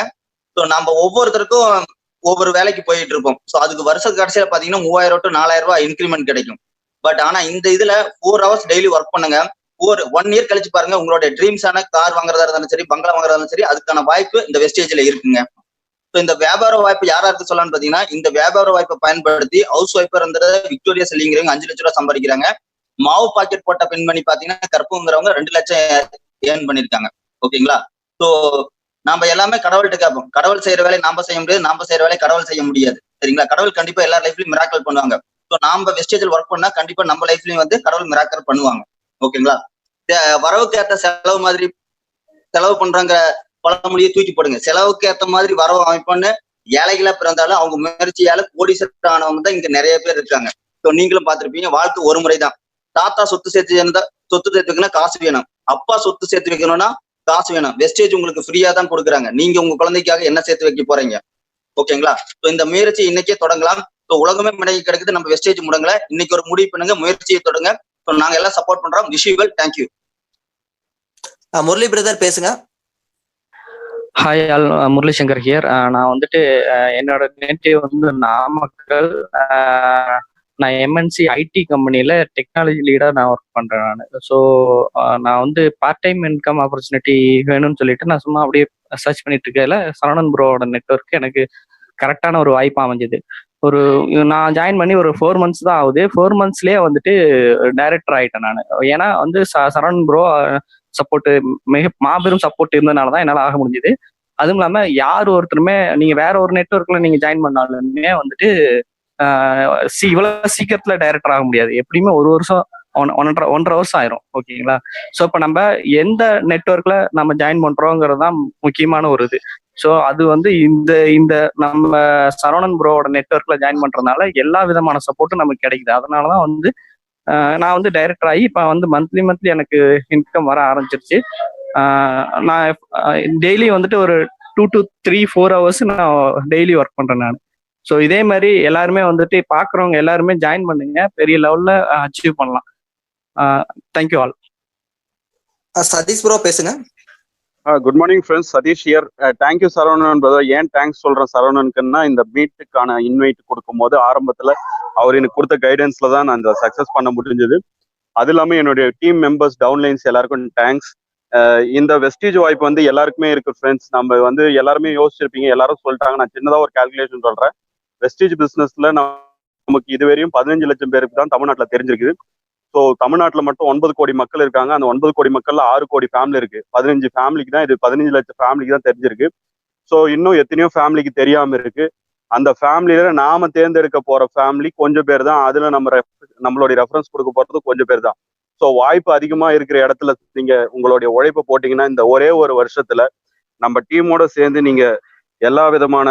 ஸோ நம்ம ஒவ்வொருத்தருக்கும் ஒவ்வொரு வேலைக்கு போயிட்டு இருப்போம். ஸோ அதுக்கு வருஷ கடைசியில பாத்தீங்கன்னா 3000 to 4000 ரூபாய் இன்க்ரிமெண்ட் கிடைக்கும். பட் ஆனா இந்த இதுல 4 hours டெய்லி ஒர்க் பண்ணுங்க. 1 year கழிச்சு பாருங்க, உங்களோட ட்ரீம்ஸான கார் வாங்குறதா இருந்தாலும் சரி, பங்களா வாங்குறதா இருந்தாலும் சரி, அதுக்கான வாய்ப்பு இந்த வெஸ்டேஜ்ல இருக்குங்க. இந்த வியாபார வாய்ப்பு யாராருக்கு சொல்லலாம்னு பாத்தீங்கன்னா, இந்த வியாபார வாய்ப்பை பயன்படுத்தி ஹவுஸ் ஒய்ஃபர் விக்டோரியா செல்லிங்கிறவங்க 5 லட்சம் ரூபாய் சம்பாதிக்கிறாங்க. மாவு பாக்கெட் போட்ட பெண்மணி பாத்தீங்கன்னா கற்புங்கிறவங்க 2 லட்சம் ஏர்ன் பண்ணிருக்காங்க. ஓகேங்களா? ஸோ நாம எல்லாமே கடவுள்கிட்ட கேட்போம். கடவுள் செய்யற வேலையை நாம செய்ய முடியாது, நாம செய்யற வேலையை கடவுள் செய்ய முடியாது. சரிங்களா? கடவுள் கண்டிப்பா எல்லா லைஃப்லயும் மிராக்கல் பண்ணுவாங்க. ஸோ நாம வெஸ்டேஜில் ஒர்க் பண்ணா கண்டிப்பா நம்ம லைஃப்லயும் வந்து கடவுள் மிராக்கல் பண்ணுவாங்க. ஓகேங்களா? வரவுக்கு ஏற்ற செலவு மாதிரி செலவு பண்றாங்க பழமொழியை தூக்கி போடுங்க. செலவுக்கு ஏற்ற மாதிரி வரவு அமைப்புன்னு ஏழைகளா பிறந்தாலும் அவங்க முயற்சியால கோடீஸ்வரர் ஆனவங்க தான் இங்க நிறைய பேர் இருக்காங்க. ஸோ நீங்களும் பார்த்திருப்பீங்க. வாழ்க்கை ஒரு முறைதான். தாத்தா சொத்து சேர்த்து வைக்கணும்னா காசு வேணும். அப்பா சொத்து சேர்த்து வைக்கணும்னா காசு வேணும். வெஸ்டேஜ் உங்களுக்கு ஃப்ரீயா தான் கொடுக்குறாங்க. நீங்க உங்க குழந்தைக்காக என்ன சேர்த்து வைக்க போறீங்க? ஓகேங்களா? ஸோ இந்த முயற்சி இன்னைக்கே தொடங்கலாம். ஸோ உலகமே முடங்கி கிடக்குது, நம்ம வெஸ்டேஜ் முடங்கல. இன்னைக்கு ஒரு முடிவு பண்ணுங்க, முயற்சியை தொடங்க. ஸோ நாங்க எல்லாம் சப்போர்ட் பண்றோம். Wish you well. Thank you. Murali brother பேசுங்க. Hi all, Murali Shankar here. நான் வந்துட்டு என்னோட நேட்டிவ் வந்து நாமக்கல். நான் எம்என்சி ஐடி கம்பெனியில் டெக்னாலஜி லீடாக நான் ஒர்க் பண்ணுறேன் நான். ஸோ நான் வந்து பார்ட் டைம் இன்கம் ஆப்பர்ச்சுனிட்டி வேணும்னு சொல்லிட்டு நான் சும்மா அப்படியே சர்ச் பண்ணிட்டு இருக்கையில சரவணன் ப்ரோவோட நெட்வொர்க் எனக்கு கரெக்டான ஒரு வாய்ப்பு அமைஞ்சது. ஒரு நான் ஜாயின் பண்ணி ஒரு 4 months தான் ஆகுது. 4 monthsலேயே வந்துட்டு டைரக்டர் ஆகிட்டேன் நான். ஏன்னா வந்து சரவணன் ப்ரோ சப்போர்ட், மிக மாபெரும் சப்போர்ட் இருந்ததுனால தான் என்னால் ஆக முடிஞ்சுது. அதுவும் இல்லாமல் யார் ஒருத்தருமே நீங்கள் வேற ஒரு நெட்வொர்க்ல நீங்கள் ஜாயின் பண்ணாலுமே வந்துட்டு இவ்வளோ சீக்கிரத்தில் டைரக்டர் ஆக முடியாது. எப்படியுமே ஒரு வருஷம், ஒன்றரை வருஷம் ஆயிரும். ஓகேங்களா? ஸோ இப்போ நம்ம எந்த நெட்வொர்க்ல நம்ம ஜாயின் பண்றோங்கிறது தான் முக்கியமான ஒரு இது. ஸோ அது வந்து இந்த இந்த நம்ம சரவணன் ப்ரோவோட நெட்வொர்க்ல ஜாயின் பண்றதுனால எல்லா விதமான சப்போர்ட்டும் நமக்கு கிடைக்குது. அதனாலதான் வந்து நான் வந்து டைரக்டர் ஆகி இப்போ வந்து மந்த்லி எனக்கு இன்கம் வர ஆரம்பிச்சிருச்சு. நான் டெய்லி வந்துட்டு ஒரு 2 to 3 4 hours நான் டெய்லி ஒர்க் பண்றேன் நான். ஸோ இதே மாதிரி எல்லாருமே வந்துட்டு பாக்குறவங்க எல்லாருமே ஜாயின் பண்ணுங்க, பெரிய லெவல்ல அச்சீவ் பண்ணலாம். Thank you all. சதீஷ் ப்ரோ பேசுங்க. Good morning friends, Sathish here. Thank you Saravanan brother. ஏன் தேங்க்ஸ் சொல்றேன் சரவணனுக்குன்னா, இந்த மீட்டுக்கான இன்வைட் கொடுக்கும்போது ஆரம்பத்துல அவர் எனக்கு கொடுத்த கைடன்ஸ்ல தான் நான் இந்த சக்சஸ் பண்ண முடிஞ்சது. அது இல்லாம என்னுடைய டீம் மெம்பர்ஸ் டவுன்லைன்ஸ் எல்லாருக்கும் தேங்க்ஸ். இந்த வெஸ்டேஜ் வாய்ப்பு வந்து எல்லாருக்குமே இருக்கு ஃப்ரெண்ட்ஸ். நம்ம வந்து எல்லாருமே யோசிச்சிருப்பீங்க, எல்லாரும் சொல்லிட்டாங்க. நான் சின்னதா ஒரு கால்குலேஷன் சொல்றேன். வெஸ்டேஜ் பிசினஸ்ல நமக்கு இதுவரையும் 15 லட்சம் பேருக்கு தான் தமிழ்நாட்டுல தெரிஞ்சிருக்குது. ஸோ தமிழ்நாட்டில் மட்டும் 9 கோடி மக்கள் இருக்காங்க. அந்த 9 கோடி மக்கள்ல 6 கோடி ஃபேமிலி இருக்கு. 15 ஃபேமிலிக்கு தான் இது, 15 லட்சம் ஃபேமிலிக்கு தான் தெரிஞ்சிருக்கு. ஸோ இன்னும் எத்தனையோ ஃபேமிலிக்கு தெரியாம இருக்கு. அந்த ஃபேமிலியில நாம தேர்ந்தெடுக்க போற ஃபேமிலி கொஞ்சம் பேர் தான். அதுல நம்மளுடைய ரெஃபரன்ஸ் கொடுக்க போறது கொஞ்சம் பேர் தான். ஸோ வாய்ப்பு அதிகமா இருக்கிற இடத்துல நீங்க உங்களுடைய உழைப்பை போட்டீங்கன்னா இந்த ஒரே ஒரு வருஷத்துல நம்ம டீமோட சேர்ந்து நீங்க எல்லா விதமான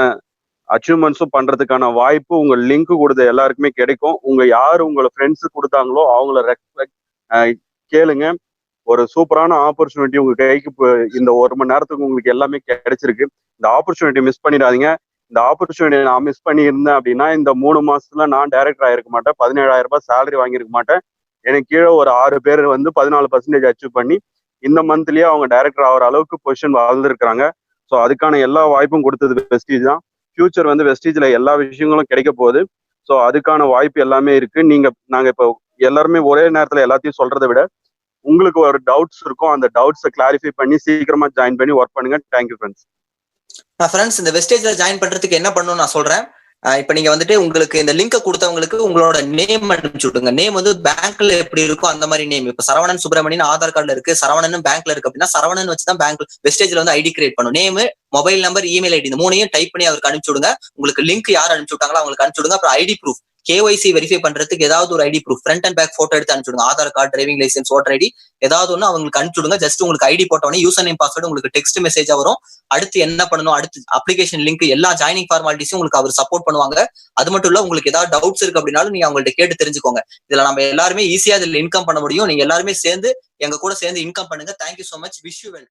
அச்சீவ்மெண்ட்ஸும் பண்றதுக்கான வாய்ப்பு உங்க லிங்க் கொடுத்த எல்லாருக்குமே கிடைக்கும். யாரு உங்களை ஃப்ரெண்ட்ஸு கொடுத்தாங்களோ அவங்கள கேளுங்க. ஒரு சூப்பரான ஆப்பர்ச்சுனிட்டி உங்க கைக்கு இந்த 1 மணி நேரத்துக்கு உங்களுக்கு எல்லாமே கிடைச்சிருக்கு. இந்த ஆப்பர்ச்சுனிட்டி மிஸ் பண்ணிடாதீங்க. இந்த ஆப்பர்ச்சுனிட்டி நான் மிஸ் பண்ணியிருந்தேன் அப்படின்னா இந்த 3 மாசத்துல நான் டைரக்டர் ஆயிருக்க மாட்டேன், 17,000 ரூபாய் சேலரி வாங்கியிருக்க மாட்டேன். எனக்கு கீழே ஒரு 6 பேர் வந்து 14% அச்சீவ் பண்ணி இந்த மந்த்லயே அவங்க டைரக்டர் ஆகிற அளவுக்கு பொசிஷன் வளர்ந்துருக்காங்க. ஸோ அதுக்கான எல்லா வாய்ப்பும் கொடுத்தது வெஸ்டீஜ் தான். ஃபியூச்சர் வந்து வெஸ்டீஜ்ல எல்லா விஷயங்களும் கிடைக்க போகுது. ஸோ அதுக்கான வாய்ப்பு எல்லாமே இருக்கு. நாங்க இப்போ எல்லாருமே ஒரே நேரத்துல எல்லாத்தையும் சொல்றதை விட உங்களுக்கு ஒரு டவுட்ஸ் இருக்கும், அந்த டவுட்ஸை கிளாரிஃபை பண்ணி சீக்கிரமா ஜாயின் பண்ணி ஒர்க் பண்ணுங்க. Thank you friends. ஃப்ரெண்ட்ஸ், இந்த வெஸ்டேஜ்ல ஜாயின் பண்றதுக்கு என்ன பண்ணணும்னு நான் சொல்றேன். இப்ப நீங்க வந்துட்டு உங்களுக்கு இந்த லிங்கை கொடுத்தவங்களுக்கு உங்களோட நேம் அனுப்பிச்சு விடுங்க. நேம் வந்து பேங்க்ல எப்படி இருக்கும் அந்த மாதிரி நேம். இப்ப சரவணன் சுப்பிரமணியன் ஆதார் கார்டுல இருக்கு, சரவணன் பேங்க்ல இருக்கு அப்படின்னா சரவணன் வச்சுதான் பேங்க் வெஸ்டேஜ்ல வந்து ஐடி கிரியேட் பண்ணும். Name, mobile number, email ID, இந்த 3ஐயும் டைப் பண்ணி அவருக்கு அனுப்பிச்சு விடுங்க. உங்களுக்கு லிங்க் யார் அனுப்பிச்சு விட்டாங்களோ அவங்களுக்கு அனுப்பிச்சு விடுங்க. அப்புறம் ஐடி ப்ரூஃப், KYC வெரிஃபை பண்றதுக்கு ஏதாவது ஒரு ID proof, front and back photo எடுத்து அனுப்பிச்சுடுங்க. Aadhaar card, driving licence, voter ID ஏதாவது ஒன்று அவங்களுக்கு அனுப்பிச்சுடுங்க. ஜஸ்ட் உங்களுக்கு ஐடி போட்டோன்னே யூசர் நேம் பாஸ்வேர்டு உங்களுக்கு டெக்ஸ்ட் மெசேஜா வரும். அடுத்து என்ன பண்ணணும், அடுத்து அப்ளிகேஷன் லிங்க், எல்லா ஜாயினிங் ஃபார்மாலிட்டிஸும் உங்களுக்கு அவர் சப்போர்ட் பண்ணுவாங்க. அது மட்டும் இல்ல, உங்களுக்கு ஏதாவது டவுட்ஸ் இருக்கு அப்படின்னாலும் நீங்க அவங்கள்ட்ட கேட்டு தெரிஞ்சுக்கோங்க. இதுல நம்ம எல்லாருமே ஈஸியா இதுல இன்கம் பண்ண முடியும். நீங்க எல்லாருமே சேர்ந்து எங்க கூட சேர்ந்து இன்கம் பண்ணுங்க. Thank you so much. Wish you well.